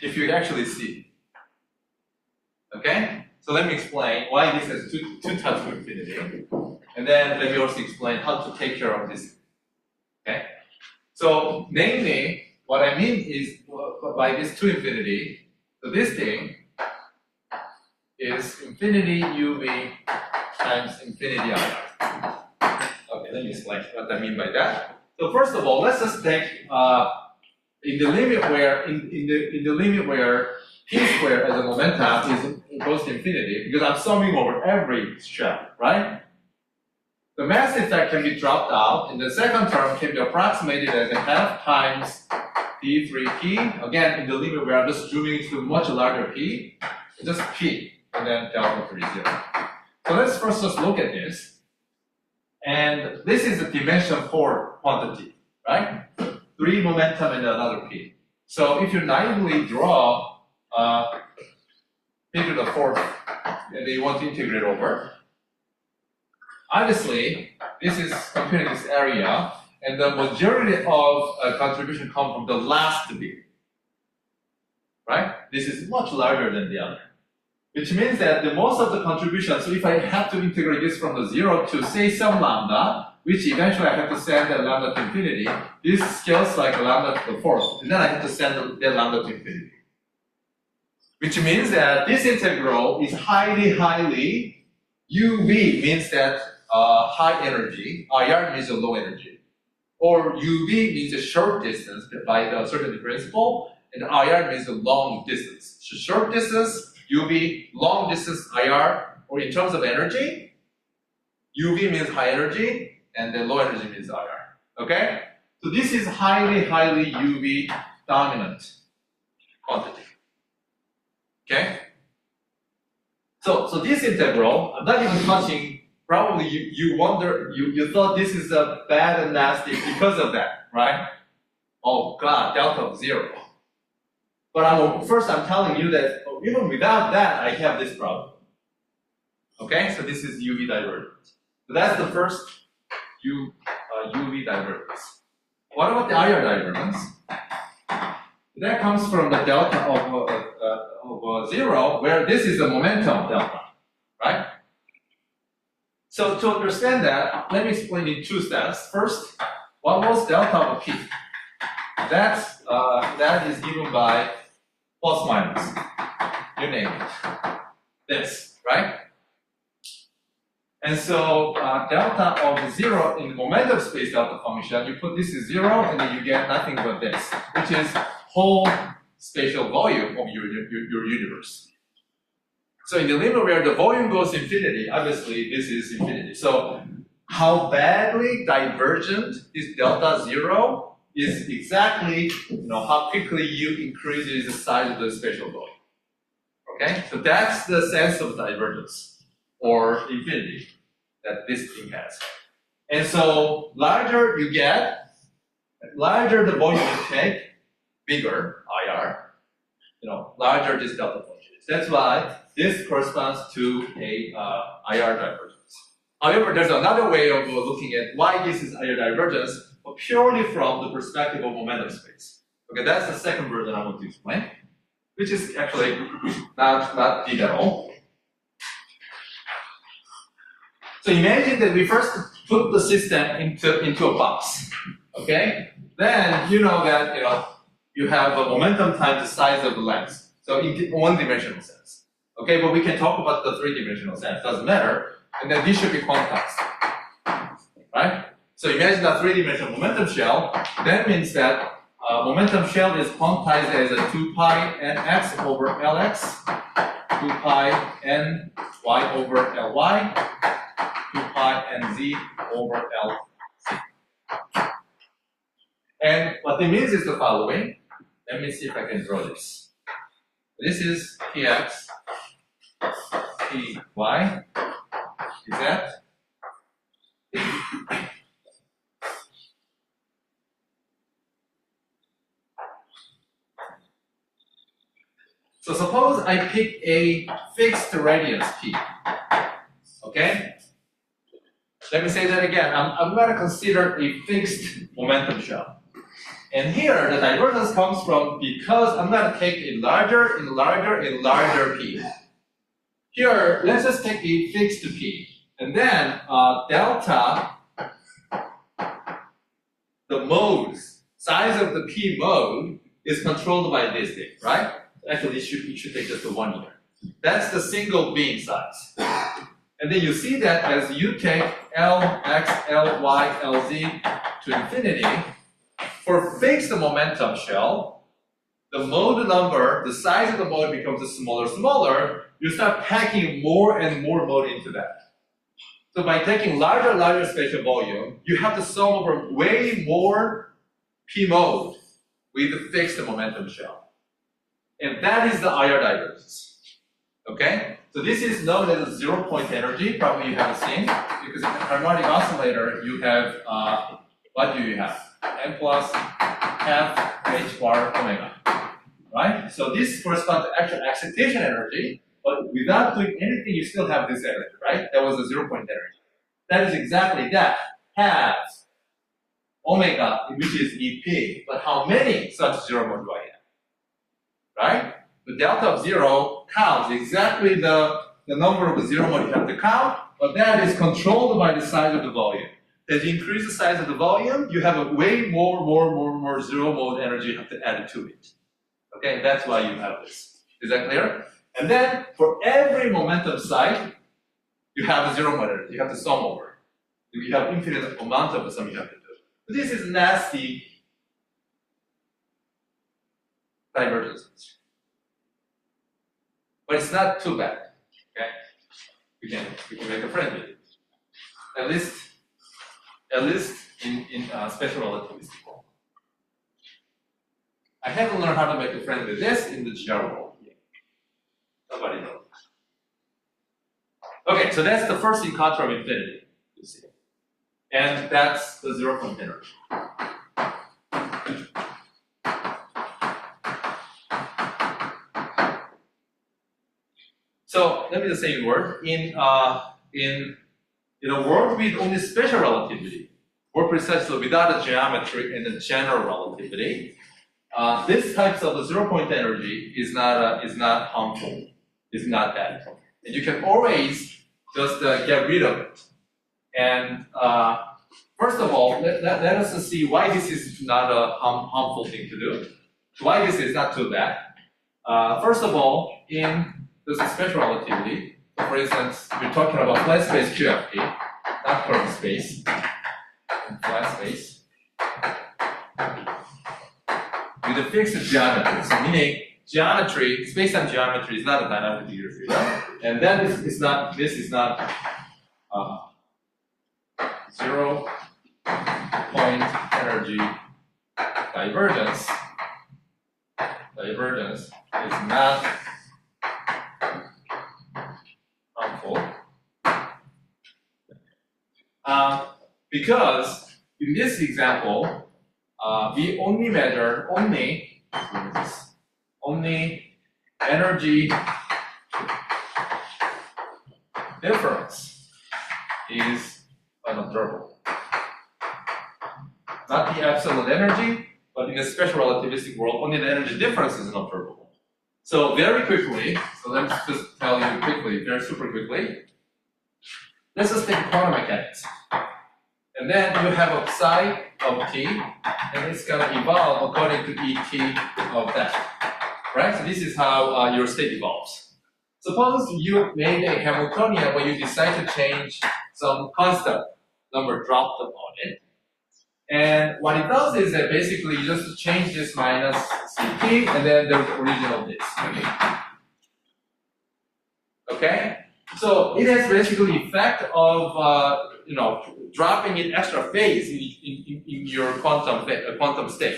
If you actually see. Okay? So let me explain why this has two types of infinity. And then let me also explain how to take care of this. Okay? So namely, what I mean is by this 2 infinity, so this thing is infinity UV times infinity IR. Okay, let me explain what I mean by that. So first of all, let's just take in the limit where P squared as a momentum goes to infinity, because I'm summing over every shell, right? The mass effect can be dropped out, and the second term can be approximated as a half times D3P. Again, in the limit where I'm just zooming to much larger P, just P, and then delta 3, 0. So let's first just look at this. And this is a dimension 4 quantity, right? 3 momentum and another P. So if you naively draw p to the fourth, and then you want to integrate over. Obviously, this is computing this area, and the majority of contribution comes from the last bit. Right? This is much larger than the other. Which means that the most of the contribution, so if I have to integrate this from the 0 to say some lambda, which eventually I have to send that lambda to infinity, this scales like a lambda to the fourth, and then I have to send that lambda to infinity. Which means that this integral is highly UV means that high energy, IR means a low energy, or UV means a short distance by the uncertainty principle, and IR means a long distance. So short distance, UV, long distance, IR, or in terms of energy, UV means high energy, and then low energy means IR. Okay? So this is highly UV dominant quantity. Okay? So this integral, I'm not even touching, probably you wonder, you thought this is a bad and nasty because of that, right? Oh God, delta of 0. But first I'm telling you that even without that, I have this problem. Okay, so this is UV divergence. So that's the first UV divergence. What about the IR divergence? That comes from the delta of 0, where this is the momentum delta, right? So to understand that, let me explain in 2 steps. First, what was delta of P? That is given by plus minus. You name it. This, right? And so delta of 0 in the momentum space delta function, you put this as 0, and then you get nothing but this, which is whole spatial volume of your universe. So in the limit where the volume goes infinity, obviously this is infinity. So how badly divergent is delta 0 is exactly how quickly you increase the size of the spatial volume. Okay, so that's the sense of divergence or infinity that this thing has. And so larger you get, larger the volume you take, bigger IR, larger this delta function is. That's why this corresponds to a IR divergence. However, there's another way of looking at why this is IR divergence, but purely from the perspective of momentum space. Okay, that's the second version I want to explain, which is actually not deep at all. So imagine that we first put the system into a box. Okay, then you know that you have a momentum times the size of the length. So in one-dimensional sense. Okay, but we can talk about the three-dimensional sense. Doesn't matter. And then this should be quantized, right? So imagine that three-dimensional momentum shell. That means that momentum shell is quantized as a 2 pi nx over lx, 2 pi ny over ly, 2 pi nz over lz. And what it means is the following. Let me see if I can draw this. This is px, py, pz. So suppose I pick a fixed radius p. Okay? Let me say that again. I'm going to consider a fixed momentum shell. And here, the divergence comes from because I'm going to take a larger and larger and larger p. Here, let's just take a fixed p. And then delta, the modes, size of the p mode is controlled by this thing, right? Actually, it should take just the 1 year. That's the single beam size. And then you see that as you take L, X, L, Y, LZ to infinity, for fixed momentum shell, the mode number, the size of the mode becomes smaller, you start packing more and more mode into that. So by taking larger spatial volume, you have to sum over way more P mode with the fixed momentum shell. And that is the IR divergence. Okay? So this is known as a 0-point energy, probably you haven't seen, because in the harmonic oscillator, you have, what do you have? N plus half h bar omega, right? So this corresponds to actual excitation energy, but without doing anything, you still have this energy, right? That was a 0-point energy. That is exactly that, has omega, which is EP, but how many such 0 mode do I have, right? The delta of 0 counts exactly the number of the 0 mode you have to count, but that is controlled by the size of the volume. As you increase the size of the volume, you have a way more 0 mode energy you have to add to it. Okay, that's why you have this. Is that clear? And then for every momentum site, you have a 0 mode energy. You have to sum over. You have infinite amount of the sum you have to do. This is nasty divergence. But it's not too bad. Okay? We can make a friend with it. At least in special relativistic form. I had to learn how to make a friend with this in the general world. Nobody knows. Okay, so that's the first encounter of infinity, you see. And that's the 0-point energy. So let me just say a word. In a world with only special relativity, more precisely without a geometry and a general relativity, this types of 0-point energy is not harmful. It's not bad. And you can always just get rid of it. And first of all, let us see why this is not a harmful thing to do. Why this is not too bad. First of all, in this is special relativity. So for instance, we're talking about flat space QFT, not curved space. Flat space with a fixed geometry. So meaning geometry, space-time geometry is not a dynamic degree of freedom, and then this is not 0-point energy divergence. Divergence is not harmful because in this example, we only measure only energy difference is unobservable. Not the absolute energy, but in a special relativistic world, only the energy difference is unobservable. So very quickly, so let me just tell you quickly, super quickly. Let's just take quantum mechanics. And then you have a psi of t, and it's going to evolve according to ET of that. Right? So this is how your state evolves. Suppose you made a Hamiltonian where you decide to change some constant number dropped upon it. And what it does is that basically you just change this minus Ct, and then there's the original this. Okay? So it has basically effect of dropping in extra phase in your quantum state.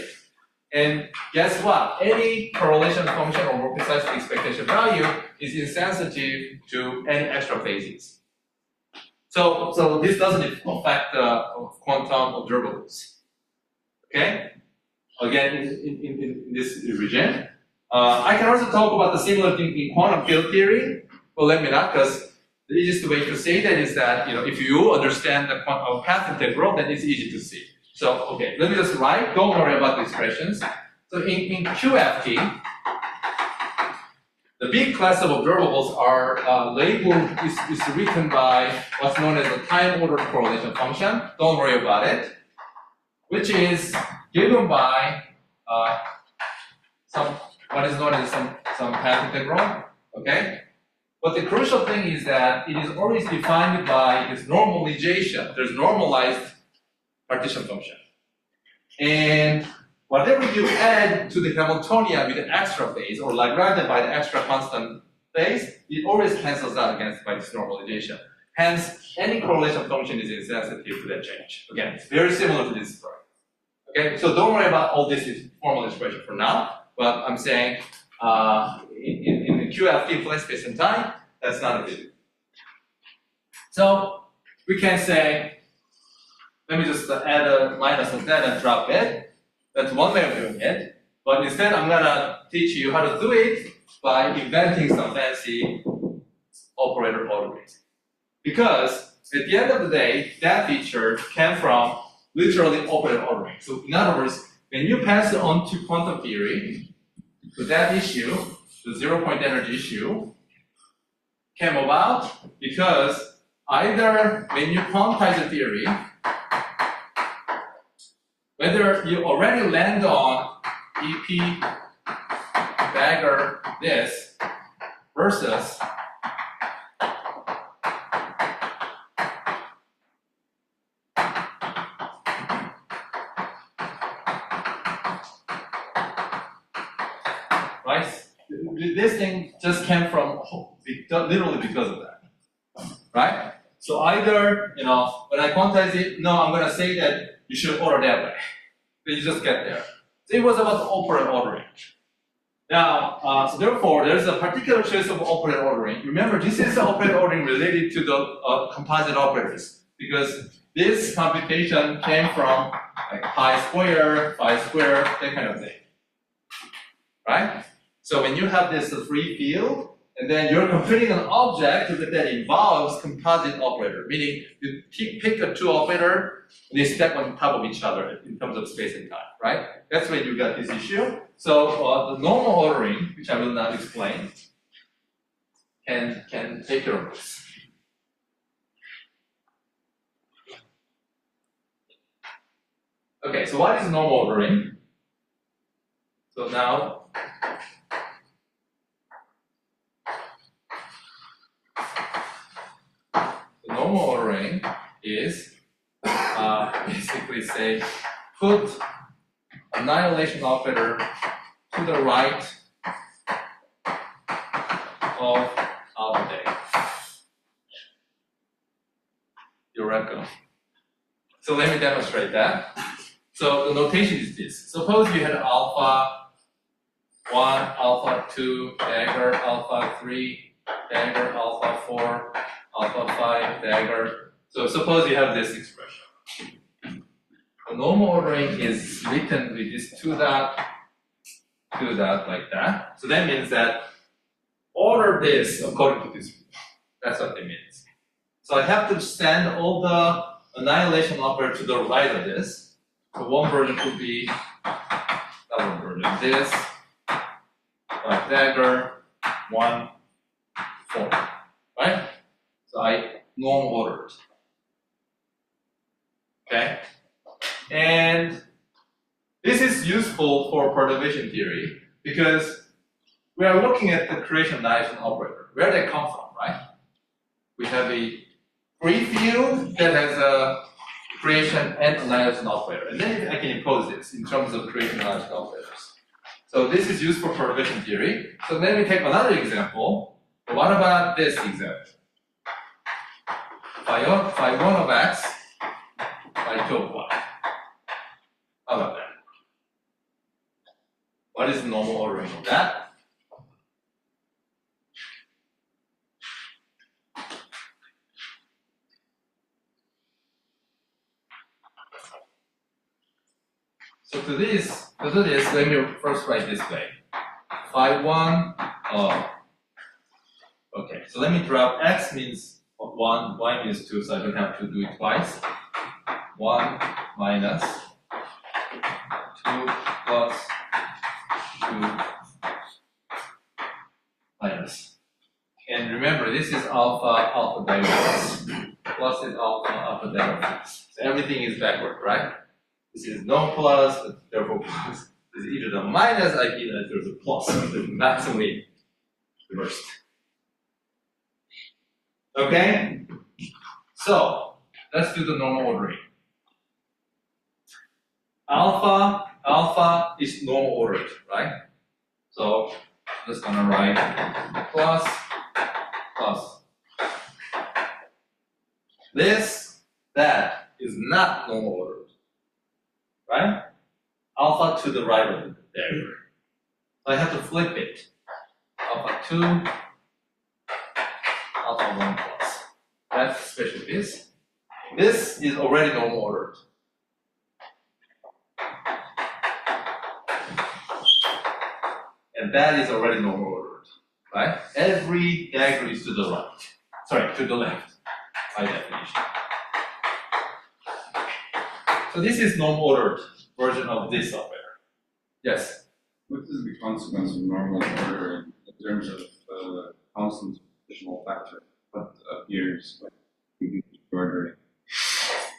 And guess what? Any correlation function or more precisely expectation value is insensitive to any extra phases. So this doesn't affect quantum observables. Okay? Again, in this region. I can also talk about the similar thing in quantum field theory, but let me not, because the easiest way to say that is that if you understand the path integral, then it's easy to see. So okay, let me just write. Don't worry about the expressions. So in QFT, the big class of observables are labeled is written by what's known as a time-ordered correlation function. Don't worry about it, which is given by what is known as some path integral. Okay. But the crucial thing is that it is always defined by its normalization. There's normalized partition function. And whatever you add to the Hamiltonian with an extra phase, or Lagrangian by the extra constant phase, it always cancels out against by this normalization. Hence, any correlation function is insensitive to that change. Again, it's very similar to this story. Okay, so don't worry about all this formal expression for now, but I'm saying in the QFT flat space and time, that's not a big deal. So we can say, let me just add a minus of that and drop it. That's one way of doing it. But instead, I'm gonna teach you how to do it by inventing some fancy operator ordering. Because at the end of the day, that feature came from literally operator ordering. So in other words, when you pass it on to quantum theory, so that issue, the zero-point energy issue, came about because either when you quantize a theory, whether you already land on EP dagger this versus right? This thing just came from literally because of that, right? So either, when I quantize it, no, I'm gonna say that you should order that way. Then you just get there. So it was about the operator ordering. Now, so therefore, there's a particular choice of operator ordering. Remember, this is the operator ordering related to the composite operators, because this computation came from like pi square, that kind of thing, right? So when you have this free field, and then you're computing an object that involves composite operator, meaning you pick a two operator, and they stack on top of each other in terms of space and time, right? That's when you got this issue. So the normal ordering, which I will not explain, can take care of this. Okay, so what is normal ordering? So now, the normal ordering is basically say, put annihilation operator to the right of alpha day. You're welcome. So let me demonstrate that. So the notation is this. Suppose you had alpha 1, alpha 2, dagger, alpha 3, dagger, alpha 4, alpha 5, dagger. So suppose you have this expression. The normal ordering is written with this 2 dot like that. So that means that order this according to this. That's what it means. So I have to send all the annihilation operator to the right of this. So one version could be that one version. This, dagger, 1, 4. Right? So I normal ordered. Okay? And this is useful for perturbation theory because we are looking at the creation of annihilation operator. Where they come from, right? We have a free field that has a creation and annihilation operator. And then I can impose this in terms of creation and annihilation operators. So this is used for perturbation theory. So let me take another example. What about this example? Phi 1 of x, phi 2 of y. How about that? What is the normal ordering of that? So to do this, let me first write this way. Phi 1, okay, so let me drop x means 1, y means 2, so I don't have to do it twice. 1 minus 2 plus 2 minus. And remember, this is alpha diagonal plus is alpha diagonal. So everything is backward, right? This is no plus, therefore plus. This is either the minus, either there's a plus. It's maximally reversed. Okay? So, let's do the normal ordering. Alpha is normal ordered, right? So, I'm just gonna write plus. That is not normal ordered. Right? Alpha to the right of the dagger. So I have to flip it. Alpha 2, alpha 1 plus. That's special case. This is already normal ordered. and that is already normal ordered, right? Every dagger is to the right. Sorry, to the left, by definition. So this is normal ordered version of this operator. Yes? What is the consequence of normal ordering in terms of constant additional factor? What appears when we do ordering?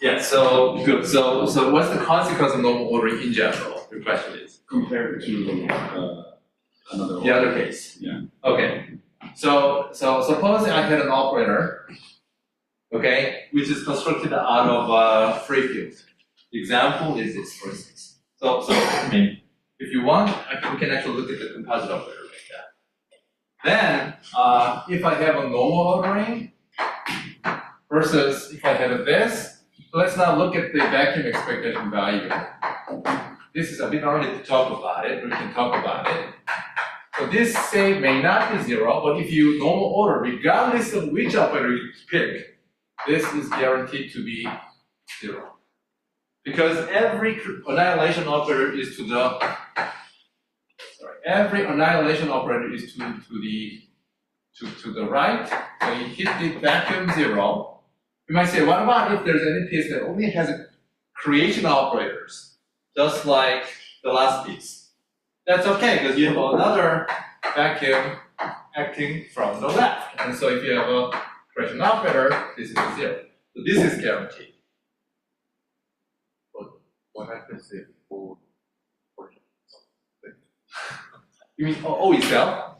Yeah, so good. So what's the consequence of normal ordering in general? Your question is? Compared to another order. The other case. Yeah. Okay. So suppose I had an operator, okay, which is constructed out of free field. The example is this, for instance. So I mean, if you want, we can actually look at the composite operator like that. Then, if I have a normal ordering versus if I have this, let's now look at the vacuum expectation value. This is a bit early to talk about it, but we can talk about it. So this, say, may not be 0, but if you normal order, regardless of which operator you pick, this is guaranteed to be 0. Because every annihilation operator is to the, every annihilation operator is to the right. So you hit the vacuum 0. You might say, what about if there's any piece that only has creation operators, just like the last piece? That's okay, because you have another vacuum acting from the left. And so if you have a creation operator, this is 0. So this is guaranteed. What happens if both portions? You mean O itself?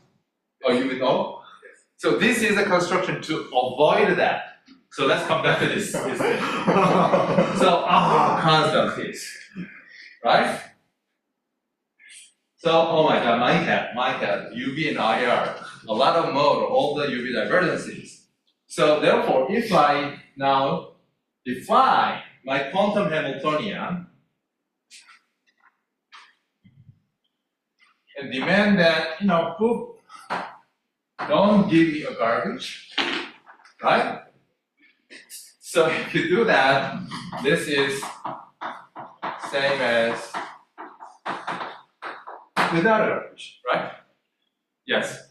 Oh, you mean O? Yes. So this is a construction to avoid that. So let's come back to this. So, constant piece, right? So, oh my God, my cat, UV and IR, a lot of mode, all the UV divergences. So therefore, if I now define my quantum Hamiltonian and demand that, don't give me a garbage, right? So if you do that, this is same as without a garbage, right? Yes.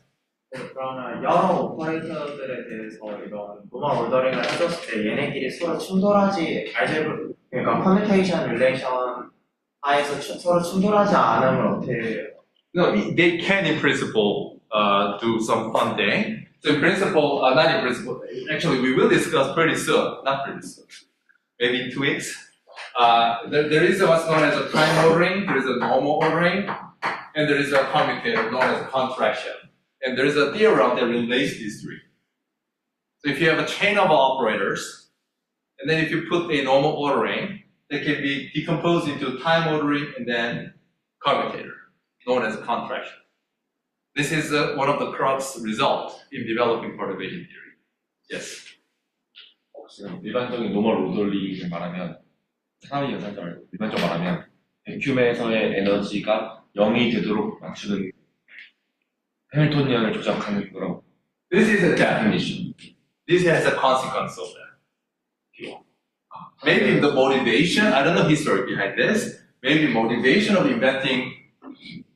그러면 여러 오퍼레이터들에 대해서 이런 노멀 오더링을 해줬을 때 얘네끼리 서로 충돌하지 그러니까 커뮤니케이션 릴레이션 하에서 서로 충돌하지 않으면 어떻게 해요? No, they can in principle do some fun thing. So in principle, not in principle, actually we will discuss pretty soon, not pretty soon, maybe in 2 weeks. There is what's known as a time ordering, there is a normal ordering, and there is a commutator known as a contraction. And there is a theorem that relates these three. So if you have a chain of operators, and then if you put a normal ordering, they can be decomposed into time ordering and then commutator, known as a contraction. This is one of the crux result in developing perturbation theory. Yes. 지금 일반적인 노멀 오돌링을 말하면 상위 연산자 말고 일반적으로 말하면 백큐에서의 에너지가 0이 되도록 맞추는 해밀토니언을 조작하는 거라고. This is a definition. This has a consequence of that. Maybe the motivation, I don't know history behind this, maybe motivation of inventing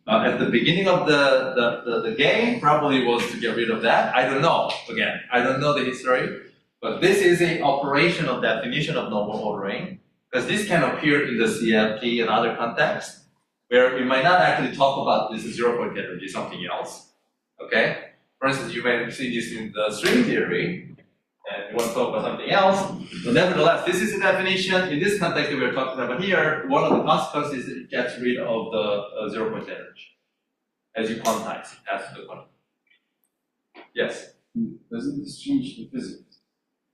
at the beginning of the game probably was to get rid of that. I don't know. Again, I don't know the history, but this is an operational definition of normal ordering, because this can appear in the CFT and other contexts, where we might not actually talk about this zero-point energy, something else. Okay? For instance, you may see this in the string theory, and you want to talk about something else. But nevertheless, this is a definition. In this context that we're talking about here, one of the consequences is it gets rid of the zero-point energy as you quantize it. That's the one. Yes? Doesn't this change the physics?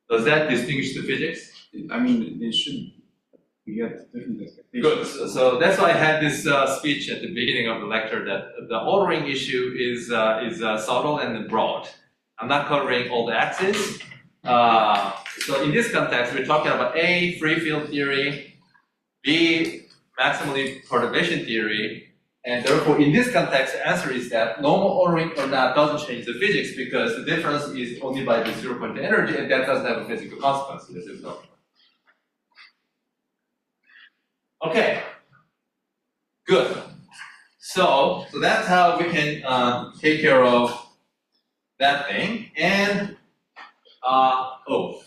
Does that distinguish the physics? I mean, it should. We get different expectations. Good. So that's why I had this speech at the beginning of the lecture that the ordering issue is subtle and broad. I'm not covering all the axes. So in this context, we're talking about A, free field theory, B, maximally perturbation theory, and therefore in this context, the answer is that normal ordering or not doesn't change the physics because the difference is only by the zero-point energy, and that doesn't have a physical consequence. This is no. Okay, good. So that's how we can take care of that thing. And so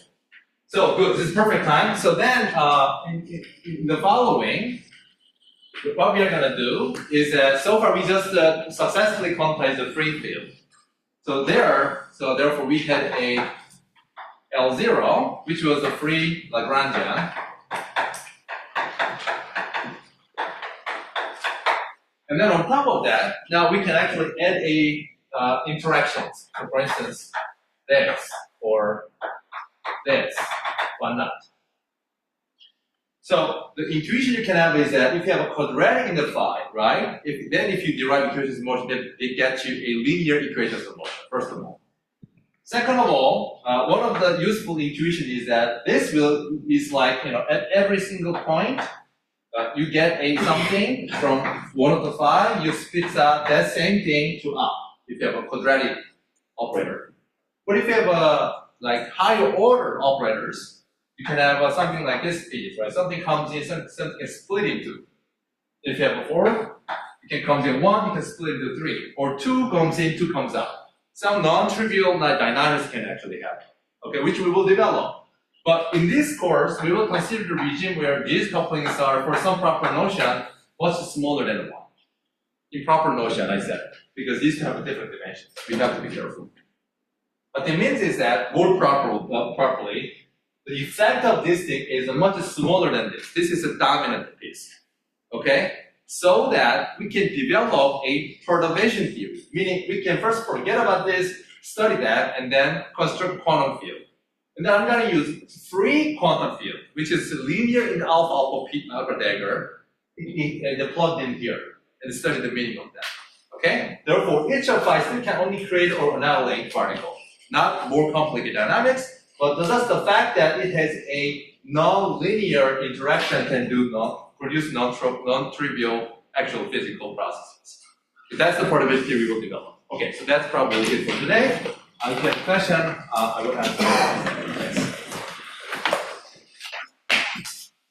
good. This is perfect time. So then, in the following, what we are gonna do is that so far we just successfully quantized the free field. So therefore we had a L0, which was a free Lagrangian. And then on top of that, now we can actually add a interactions. So for instance, this or this, whatnot. So the intuition you can have is that if you have a quadratic in the phi, right? If you derive equations of motion, then it gets you a linear equations of motion, first of all. Second of all, one of the useful intuition is that this is like, at every single point, you get a something from one of the phi, you spit out that same thing to up, if you have a quadratic operator. But if you have like higher order operators, you can have something like this piece, right? Something comes in, something can split into. If you have a 4, it can come in 1, you can split into 3. Or 2 comes in, 2 comes out. Some non-trivial dynamics can actually happen, okay, which we will develop. But in this course, we will consider the regime where these couplings are, for some proper notion, much smaller than 1. Improper notion, I said, because these have a different dimensions. We have to be careful. What it means is that, more properly, the effect of this thing is much smaller than this. This is a dominant piece, okay? So that we can develop a perturbation theory, meaning we can first forget about this, study that, and then construct quantum field. And then I'm going to use free quantum field, which is linear in alpha dagger, and plugged in here, and study the meaning of that. Okay? Therefore, each of us can only create or annihilate particle, not more complicated dynamics, but just the fact that it has a non-linear interaction can produce non-trivial actual physical processes. That's the perturbation theory we will develop. Okay, so that's probably it for today. If you have a question, I will answer.